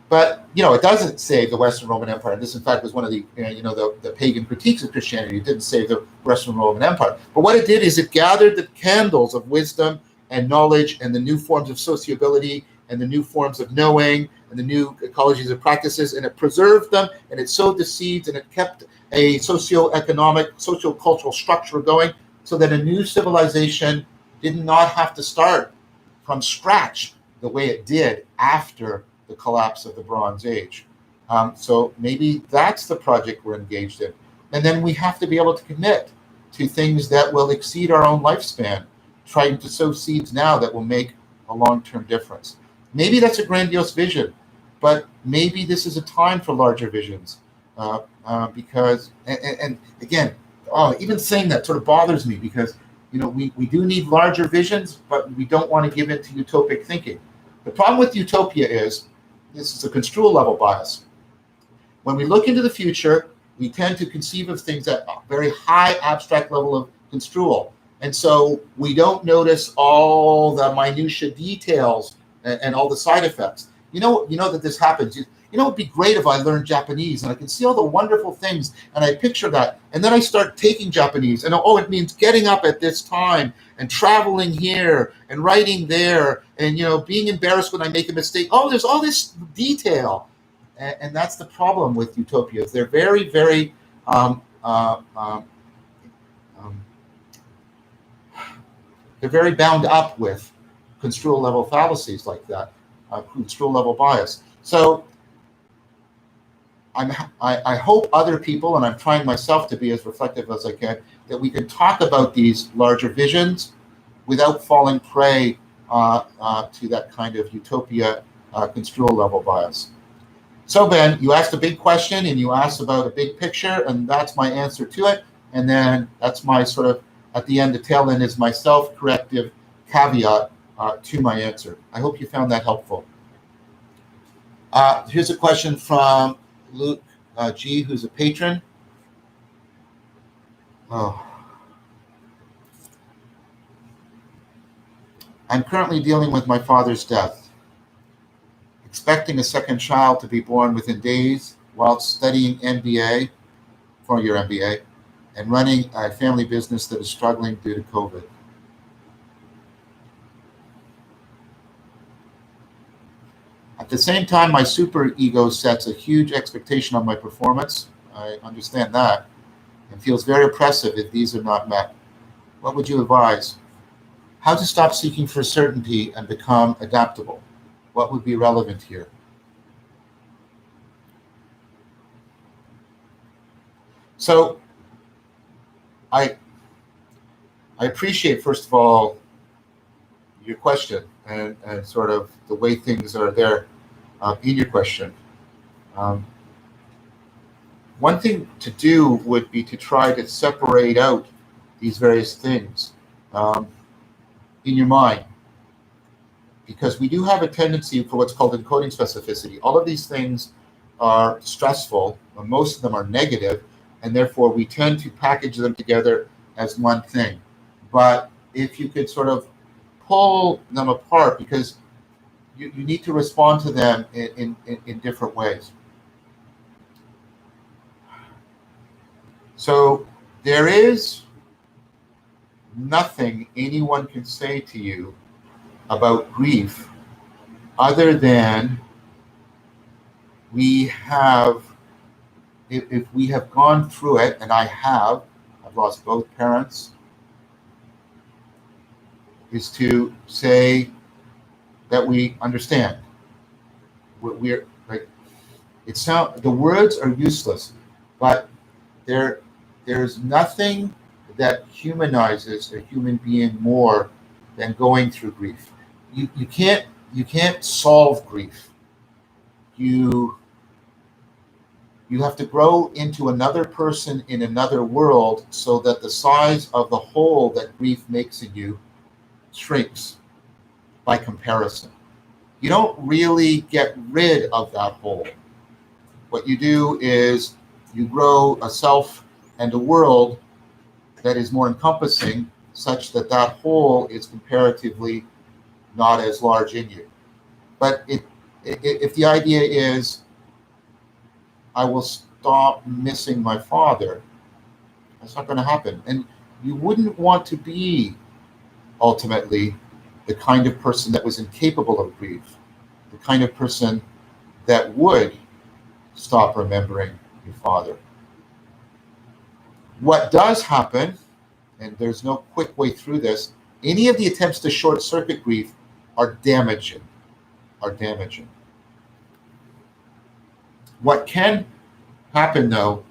But it doesn't save the Western Roman Empire. This, in fact, was one of the the pagan critiques of Christianity. It didn't save the Western Roman Empire. But what it did is it gathered the candles of wisdom and knowledge and the new forms of sociability and the new forms of knowing and the new ecologies of practices, and it preserved them, and it sowed the seeds, and it kept a socio-economic, socio-cultural structure going, so that a new civilization did not have to start from scratch the way it did after the collapse of the Bronze Age. So maybe that's the project we're engaged in. And then we have to be able to commit to things that will exceed our own lifespan, trying to sow seeds now that will make a long-term difference. Maybe that's a grandiose vision, but maybe this is a time for larger visions. Because, and again, even saying that sort of bothers me, because we do need larger visions, but we don't want to give in to utopic thinking. The problem with utopia is this is a construal level bias. When we look into the future, we tend to conceive of things at a very high abstract level of construal. And so we don't notice all the minutiae details and all the side effects. You know that this happens. It'd be great if I learned Japanese and I can see all the wonderful things and I picture that. And then I start taking Japanese and it means getting up at this time and traveling here and writing there and, being embarrassed when I make a mistake. Oh, there's all this detail. And that's the problem with utopias. They're very, very, they're very bound up with construal level fallacies like that, construal level bias. So I hope other people, and I'm trying myself to be as reflective as I can, that we can talk about these larger visions without falling prey to that kind of utopia construal level bias. So Ben, you asked a big question and you asked about a big picture, and that's my answer to it. And then that's my sort of, at the end, the tail end is my self-corrective caveat to my answer. I hope you found that helpful. Here's a question from Luke G, who's a patron. I'm currently dealing with my father's death, expecting a second child to be born within days while studying MBA, 4-year MBA, and running a family business that is struggling due to COVID. At the same time, my super ego sets a huge expectation on my performance. I understand that, and feels very oppressive if these are not met. What would you advise? How to stop seeking for certainty and become adaptable. What would be relevant here? So I appreciate, first of all, your question and sort of the way things are there in your question. One thing to do would be to try to separate out these various things in your mind, because we do have a tendency for what's called encoding specificity. All of these things are stressful, or most of them are negative, and therefore we tend to package them together as one thing. But if you could sort of pull them apart, because you need to respond to them in different ways. So there is nothing anyone can say to you about grief other than we have, if we have gone through it, and I've lost both parents, is to say that we understand. We're like, the words are useless, but there's nothing that humanizes a human being more than going through grief. You can't solve grief. You have to grow into another person in another world so that the size of the hole that grief makes in you shrinks by comparison. You don't really get rid of that hole. What you do is you grow a self and a world that is more encompassing, such that that hole is comparatively not as large in you. But if the idea is, I will stop missing my father, that's not going to happen. And you wouldn't want to be ultimately the kind of person that was incapable of grief, the kind of person that would stop remembering your father. What does happen, and there's no quick way through this, any of the attempts to short circuit grief are damaging. What can happen, though,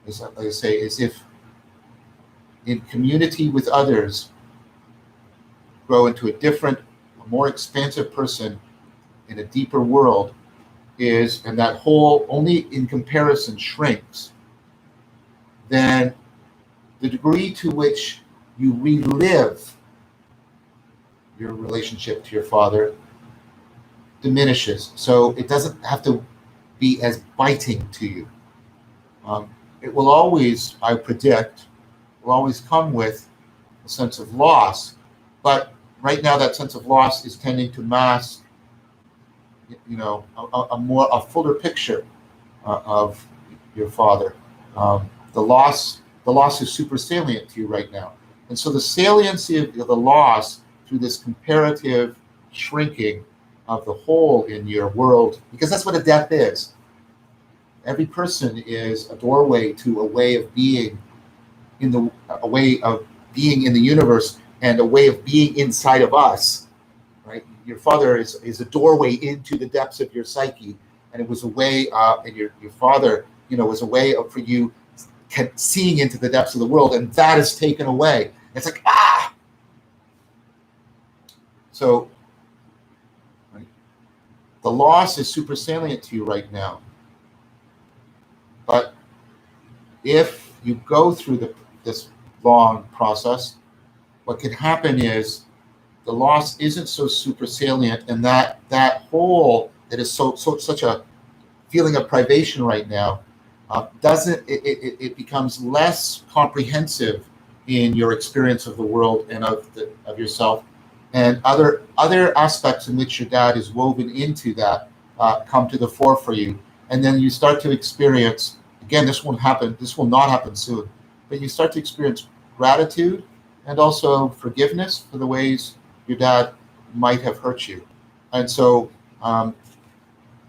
is, like I say, is if in community with others, grow into a different, a more expansive person in a deeper world, and that hole only in comparison shrinks, then the degree to which you relive your relationship to your father diminishes. So it doesn't have to be as biting to you. It will always, I predict, will always come with a sense of loss. But right now that sense of loss is tending to mask, a fuller picture of your father. The loss is super salient to you right now. And so the saliency of the loss through this comparative shrinking of the hole in your world, because that's what a death is. Every person is a doorway to a way of being in the universe, and a way of being inside of us, right? Your father is a doorway into the depths of your psyche, and it was a way, and your father, was a way for you seeing into the depths of the world, and that is taken away. It's like, So, right, the loss is super salient to you right now. But if you go through this long process, what can happen is the loss isn't so super salient, and that hole that is such a feeling of privation right now it becomes less comprehensive in your experience of the world and of yourself, and other aspects in which your dad is woven into that come to the fore for you, and then you start to experience, again, this will not happen soon, but you start to experience gratitude and also forgiveness for the ways your dad might have hurt you. And so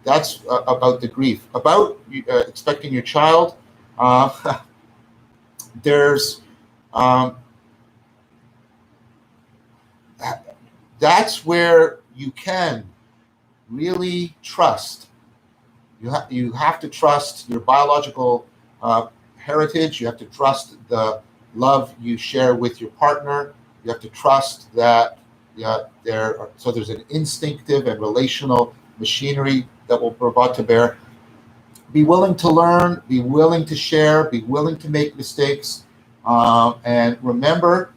that's about the grief. About expecting your child, there's that's where you can really trust. You have to trust your biological heritage. You have to trust the love you share with your partner. You have to trust that there's an instinctive and relational machinery that will be brought to bear. Be willing to learn, be willing to share, be willing to make mistakes, and remember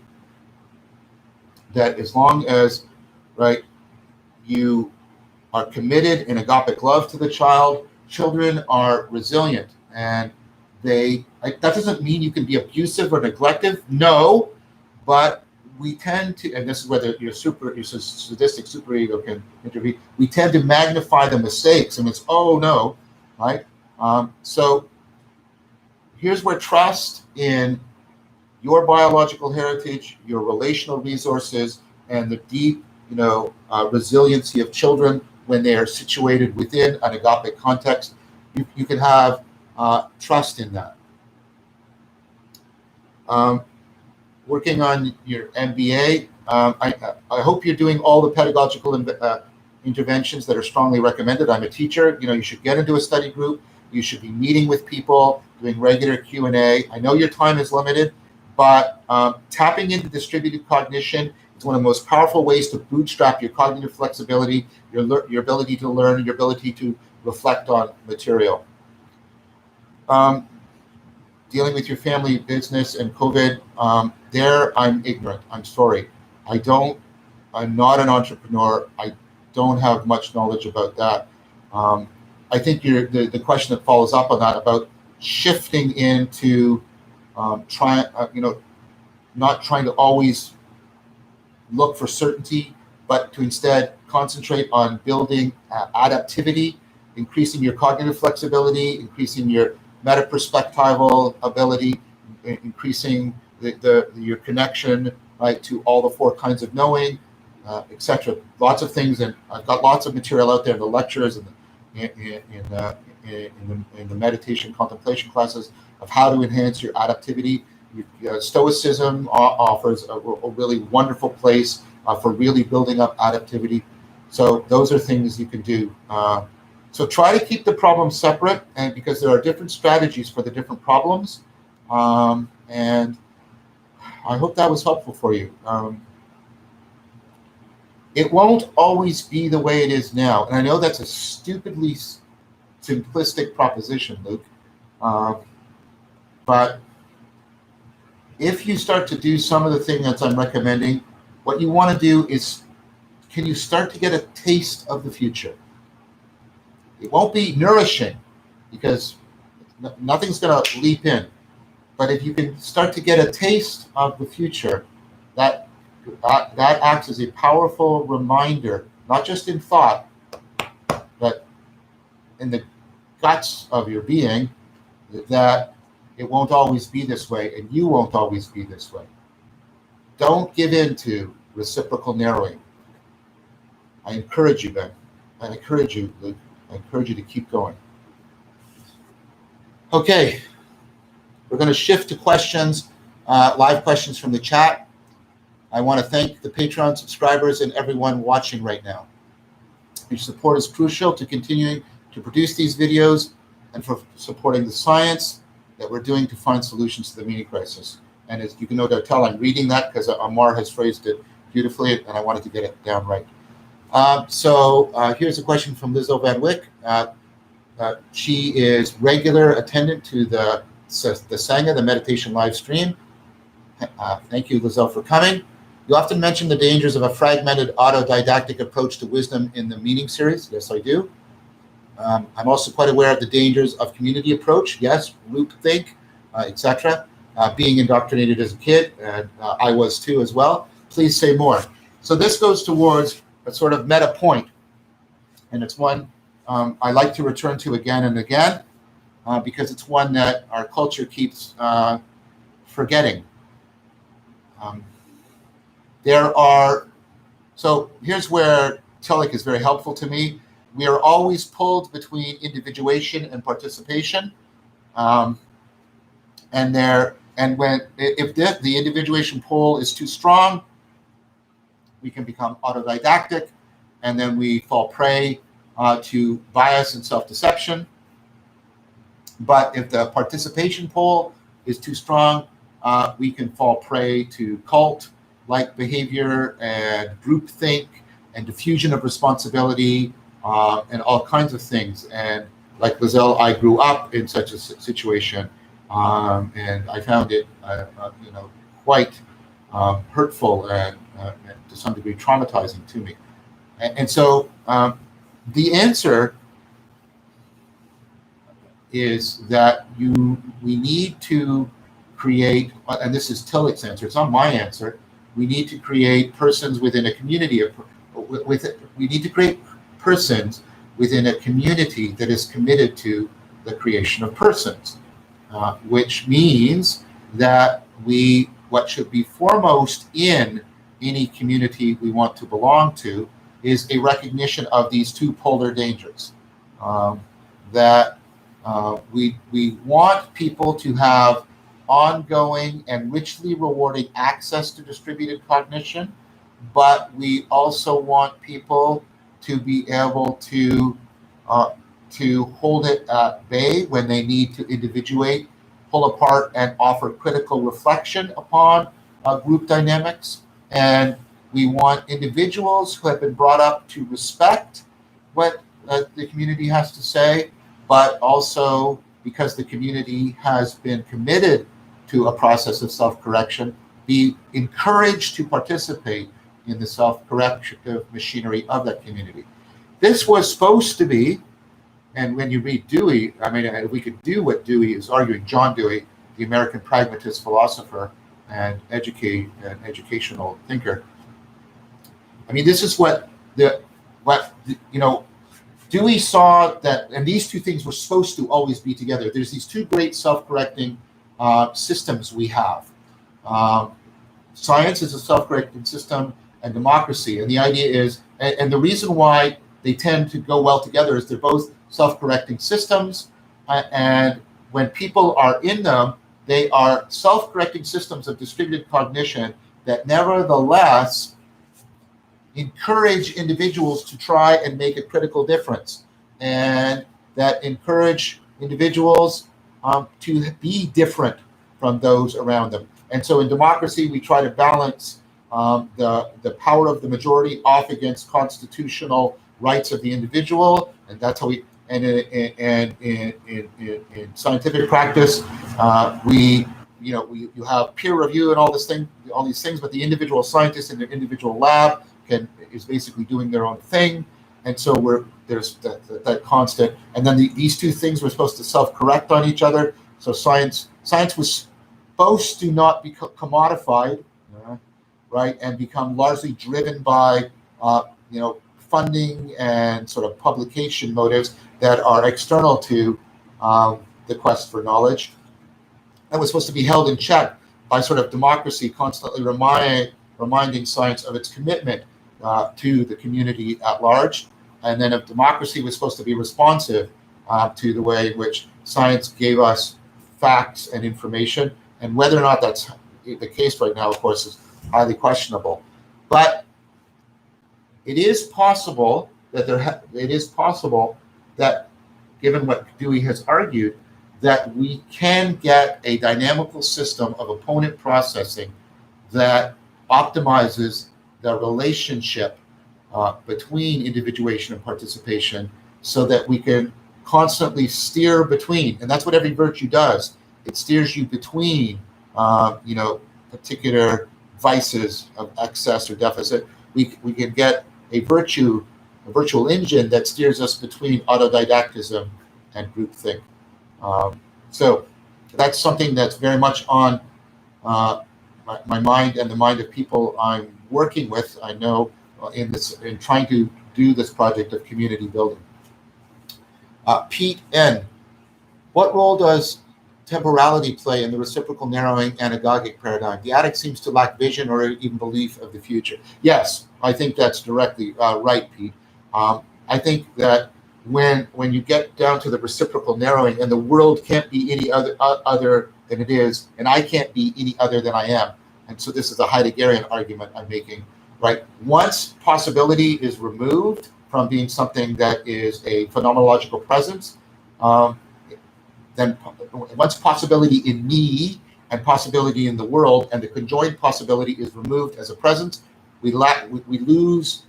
that as long as, right, you are committed in agapic love to the child, children are resilient, and that doesn't mean you can be abusive or neglective. No, but we tend to, and this is where your sadistic superego can intervene. We tend to magnify the mistakes, and it's, oh no, right? So here's where trust in your biological heritage, your relational resources, and the deep, resiliency of children when they are situated within an agapic context, you can have trust in that. Working on your MBA, I hope you're doing all the pedagogical interventions that are strongly recommended. I'm a teacher. You should get into a study group. You should be meeting with people, doing regular Q&A. I know your time is limited, but tapping into distributed cognition is one of the most powerful ways to bootstrap your cognitive flexibility, your ability to learn, your ability to reflect on material. Dealing with your family business and COVID, there I'm ignorant. I'm sorry. I'm not an entrepreneur. I don't have much knowledge about that. I think the question that follows up on that about shifting into not trying to always look for certainty, but to instead concentrate on building adaptivity, increasing your cognitive flexibility, increasing your meta-perspectival ability, increasing your connection, right, to all the four kinds of knowing, etc. Lots of things, and I've got lots of material out there in the lectures and in the meditation contemplation classes of how to enhance your adaptivity. Stoicism offers a really wonderful place for really building up adaptivity. So those are things you can do. So try to keep the problems separate, and because there are different strategies for the different problems. And I hope that was helpful for you. It won't always be the way it is now. And I know that's a stupidly simplistic proposition, Luke. But if you start to do some of the things that I'm recommending, what you want to do is, can you start to get a taste of the future? It won't be nourishing because nothing's going to leap in. But if you can start to get a taste of the future, that acts as a powerful reminder, not just in thought, but in the guts of your being, that it won't always be this way, and you won't always be this way. Don't give in to reciprocal narrowing. I encourage you, Ben. I encourage you, Luke. I encourage you to keep going. Okay, we're going to shift to questions, live questions from the chat. I want to thank the Patreon subscribers and everyone watching right now. Your support is crucial to continuing to produce these videos and for supporting the science that we're doing to find solutions to the meaning crisis. And as you can no doubt tell, I'm reading that because Amar has phrased it beautifully, and I wanted to get it down right. So here's a question from Lizzo Van Wyck. She is regular attendant to the Sangha, the meditation live stream. Thank you, Lizzo, for coming. You often mention the dangers of a fragmented autodidactic approach to wisdom in the meaning series. Yes, I do. I'm also quite aware of the dangers of community approach. Yes, groupthink, etc. Being indoctrinated as a kid, and I was too as well. Please say more. So this goes towards a sort of meta point, and it's one I like to return to again and again because it's one that our culture keeps forgetting. So here's where Tillich is very helpful to me. We are always pulled between individuation and participation, and if the individuation pull is too strong, we can become autodidactic, and then we fall prey to bias and self-deception. But if the participation pole is too strong, we can fall prey to cult-like behavior and groupthink and diffusion of responsibility and all kinds of things. And like Lizelle, I grew up in such a situation, and I found it, quite hurtful and to some degree traumatizing to me. And so the answer is that we need to create, and this is Tillich's answer, it's not my answer, we need to create persons within a community we need to create persons within a community that is committed to the creation of persons, which means that what should be foremost in any community we want to belong to is a recognition of these two polar dangers. That we want people to have ongoing and richly rewarding access to distributed cognition, but we also want people to be able to hold it at bay when they need to individuate, pull apart, and offer critical reflection upon group dynamics. And we want individuals who have been brought up to respect what the community has to say, but also because the community has been committed to a process of self-correction, be encouraged to participate in the self-corrective machinery of that community. This was supposed to be, and when you read Dewey, I mean, if we could do what Dewey is arguing, John Dewey, the American pragmatist philosopher and educational thinker, I mean, this is what Dewey saw that, and these two things were supposed to always be together. There's these two great self-correcting systems we have. Science is a self-correcting system, and democracy. And the idea is, and the reason why they tend to go well together is they're both self-correcting systems, and when people are in them, they are self-correcting systems of distributed cognition that nevertheless encourage individuals to try and make a critical difference, and that encourage individuals to be different from those around them. And so in democracy, we try to balance the power of the majority off against constitutional rights of the individual, and that's how we. And in scientific practice, you have peer review and all these things, but the individual scientist in their individual lab is basically doing their own thing, and so there's that constant. And then these two things were supposed to self-correct on each other. So science was supposed to not be commodified, right, and become largely driven by funding and sort of publication motives that are external to the quest for knowledge. That was supposed to be held in check by sort of democracy constantly reminding science of its commitment to the community at large. And then if democracy was supposed to be responsive to the way in which science gave us facts and information. And whether or not that's the case right now, of course, is highly questionable. But it is possible that given what Dewey has argued, that we can get a dynamical system of opponent processing that optimizes the relationship between individuation and participation, so that we can constantly steer between, and that's what every virtue does. It steers you between, particular vices of excess or deficit. We can get a virtual engine that steers us between autodidactism and groupthink. So that's something that's very much on my mind and the mind of people I'm working with. I know in trying to do this project of community building. Pete N. What role does temporality play in the reciprocal narrowing anagogic paradigm? The addict seems to lack vision or even belief of the future. Yes, I think that's directly right, Pete. I think that when you get down to the reciprocal narrowing, and the world can't be any other than it is, and I can't be any other than I am. And so this is a Heideggerian argument I'm making. right? Once possibility is removed from being something that is a phenomenological presence, then once possibility in me and possibility in the world and the conjoined possibility is removed as a presence, we lose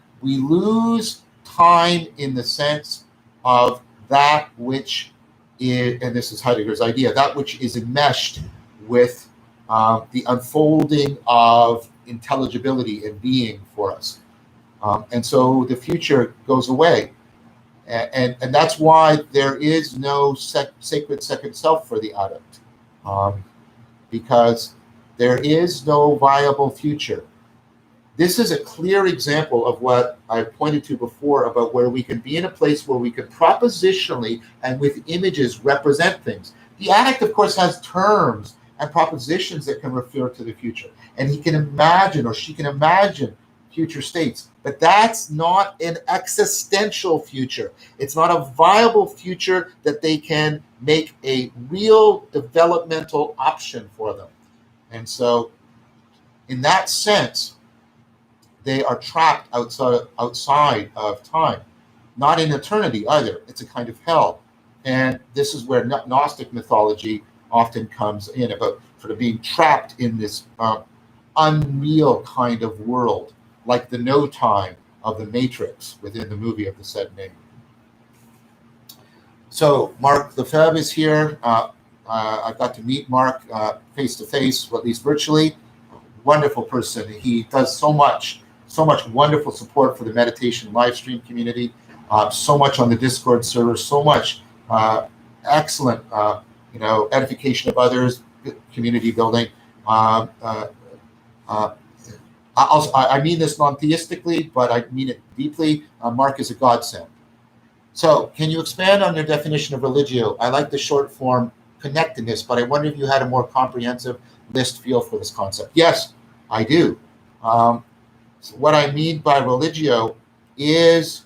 time in the sense of that which is, and this is Heidegger's idea, that which is enmeshed with the unfolding of intelligibility and being for us. And so the future goes away. And that's why there is no sacred second self for the adept, because there is no viable future. This is a clear example of what I pointed to before about where we can be in a place where we can propositionally and with images represent things. The addict, of course, has terms and propositions that can refer to the future, and he can imagine, or she can imagine, future states, but that's not an existential future. It's not a viable future that they can make a real developmental option for them. And so in that sense, they are trapped outside of time, not in eternity either. It's a kind of hell. And this is where Gnostic mythology often comes in, about sort of being trapped in this unreal kind of world, like the no time of the Matrix within the movie of the said name. So Mark Lefebvre is here. I got to meet Mark face to face, or at least virtually. Wonderful person. He does so much wonderful support for the meditation live stream community, so much on the Discord server, so much excellent edification of others, community building. I mean this non-theistically, but I mean it deeply. Mark is a godsend. So can you expand on your definition of religio? I like the short form connectedness, but I wonder if you had a more comprehensive list feel for this concept. Yes, I do. So what I mean by religio is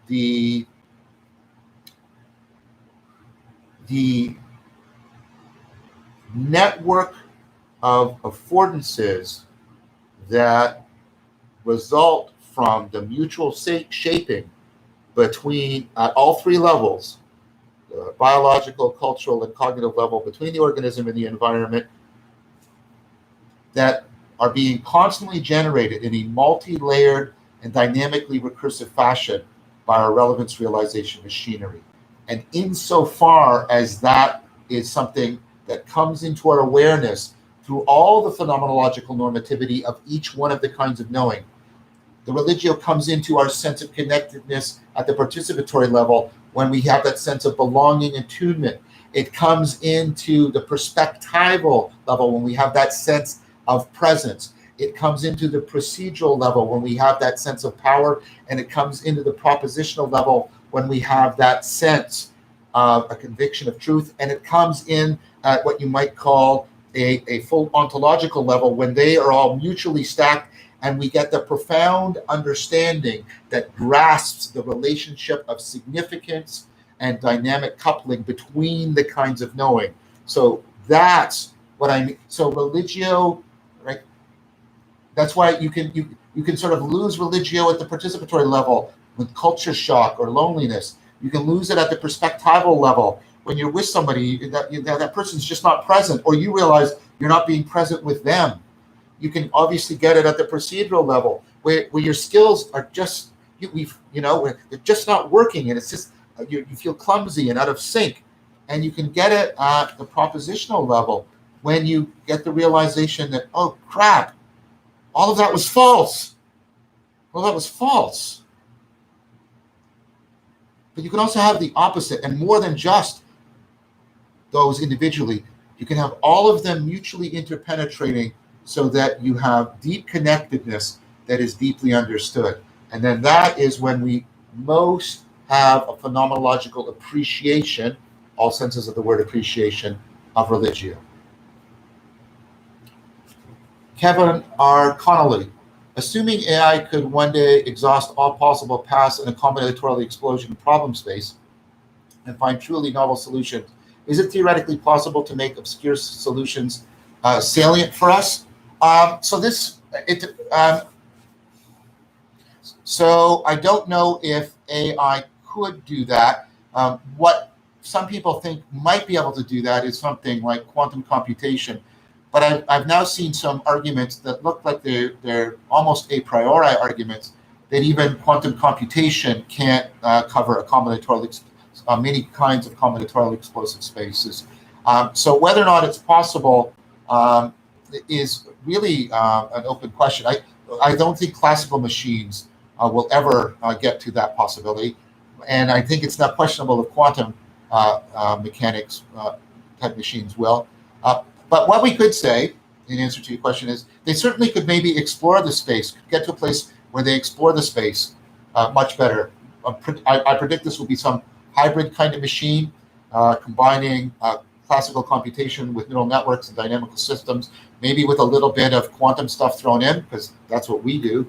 the network of affordances that result from the mutual shaping between, at all three levels, the biological, cultural, and cognitive level, between the organism and the environment, that are being constantly generated in a multi-layered and dynamically recursive fashion by our relevance realization machinery. And insofar as that is something that comes into our awareness through all the phenomenological normativity of each one of the kinds of knowing, the religio comes into our sense of connectedness at the participatory level when we have that sense of belonging and attunement. It comes into the perspectival level when we have that sense of presence. It comes into the procedural level when we have that sense of power, and it comes into the propositional level when we have that sense of a conviction of truth, and it comes in at what you might call a full ontological level when they are all mutually stacked, and we get the profound understanding that grasps the relationship of significance and dynamic coupling between the kinds of knowing. So that's what I mean. So religio, right? That's why you can sort of lose religio at the participatory level with culture shock or loneliness. You can lose it at the perspectival level when you're with somebody that person's just not present, or you realize you're not being present with them. You can obviously get it at the procedural level where your skills are just they're just not working, and it's just you feel clumsy and out of sync. And you can get it at the propositional level when you get the realization that, oh crap, all of that was false. Well, that was false. But you can also have the opposite, and more than just those individually. You can have all of them mutually interpenetrating so that you have deep connectedness that is deeply understood. And then that is when we most have a phenomenological appreciation, all senses of the word appreciation, of religio. Kevin R. Connolly, assuming AI could one day exhaust all possible paths in a combinatorial explosion problem space and find truly novel solutions, is it theoretically possible to make obscure solutions salient for us? So I don't know if AI could do that. What some people think might be able to do that is something like quantum computation. But I've now seen some arguments that look like they're almost a priori arguments that even quantum computation can't cover a combinatorial, many kinds of combinatorial explosive spaces. So whether or not it's possible is really an open question. I don't think classical machines will ever get to that possibility. And I think it's not questionable if quantum mechanics type machines will. But what we could say, in answer to your question, is they certainly could maybe explore the space, get to a place where they explore the space much better. I predict this will be some hybrid kind of machine, combining classical computation with neural networks and dynamical systems, maybe with a little bit of quantum stuff thrown in, because that's what we do.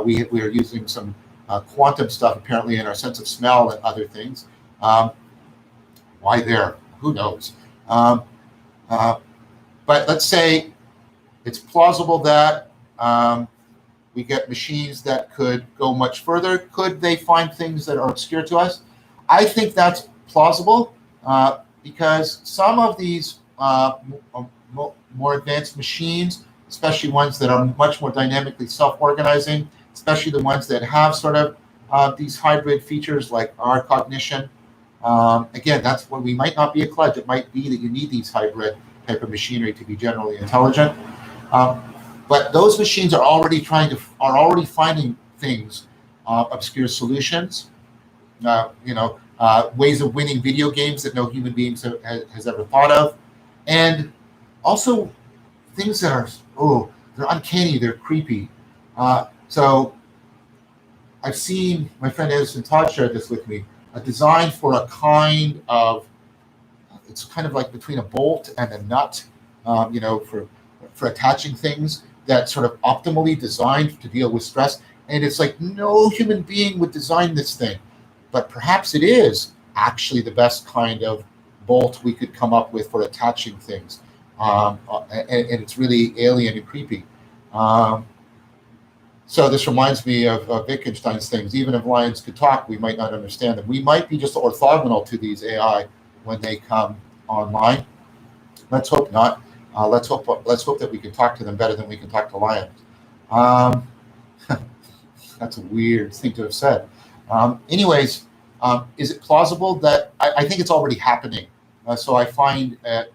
We are using some quantum stuff apparently in our sense of smell and other things. Why there? Who knows? But let's say it's plausible that we get machines that could go much further. Could they find things that are obscure to us? I think that's plausible because some of these more advanced machines, especially ones that are much more dynamically self-organizing, especially the ones that have sort of these hybrid features like our cognition. Again, that's when we might not be a kludge. It might be that you need these hybrid type of machinery to be generally intelligent. But those machines are already finding things, obscure solutions, ways of winning video games that no human beings has ever thought of, and also things that are they're uncanny, they're creepy. So I've seen my friend Edison Todd shared this with me, a design for a kind of, it's kind of like between a bolt and a nut, for attaching things, that's sort of optimally designed to deal with stress. And it's like no human being would design this thing, but perhaps it is actually the best kind of bolt we could come up with for attaching things. And it's really alien and creepy. So this reminds me of Wittgenstein's things. Even if lions could talk, we might not understand them. We might be just orthogonal to these AI when they come online. Let's hope not. Let's hope that we can talk to them better than we can talk to lions. That's a weird thing to have said. Anyways, is it plausible that I think it's already happening? So I find it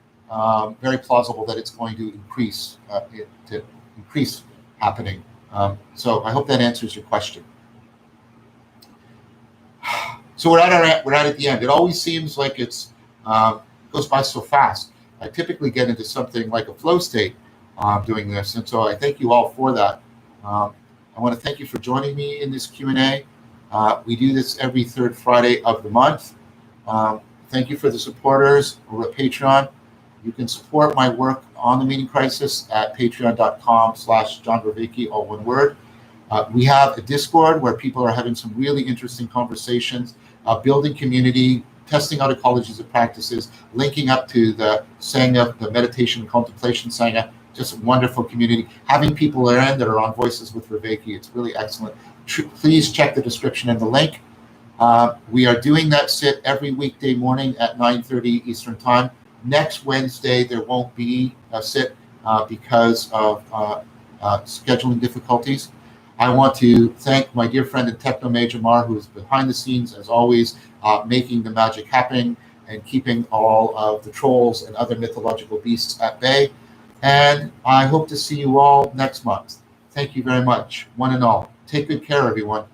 very plausible that it's going to increase happening. So I hope that answers your question. So we're at the end. It always seems like it's goes by so fast. I typically get into something like a flow state doing this, and so I thank you all for that. I want to thank you for joining me in this Q&A. We do this every third Friday of the month. Thank you for the supporters over at Patreon. You can support my work on the Meaning Crisis at patreon.com/John Vervaeke, all one word. We have a Discord where people are having some really interesting conversations, building community, testing out ecologies of practices, linking up to the Sangha, the meditation and contemplation Sangha, just a wonderful community. Having people in that are on Voices with Vervaeke, it's really excellent. Please check the description and the link. We are doing that sit every weekday morning at 9:30 Eastern Time. Next Wednesday, there won't be a sit because of scheduling difficulties. I want to thank my dear friend and techno mage Amar, who is behind the scenes, as always, making the magic happen and keeping all of the trolls and other mythological beasts at bay. And I hope to see you all next month. Thank you very much, one and all. Take good care, everyone.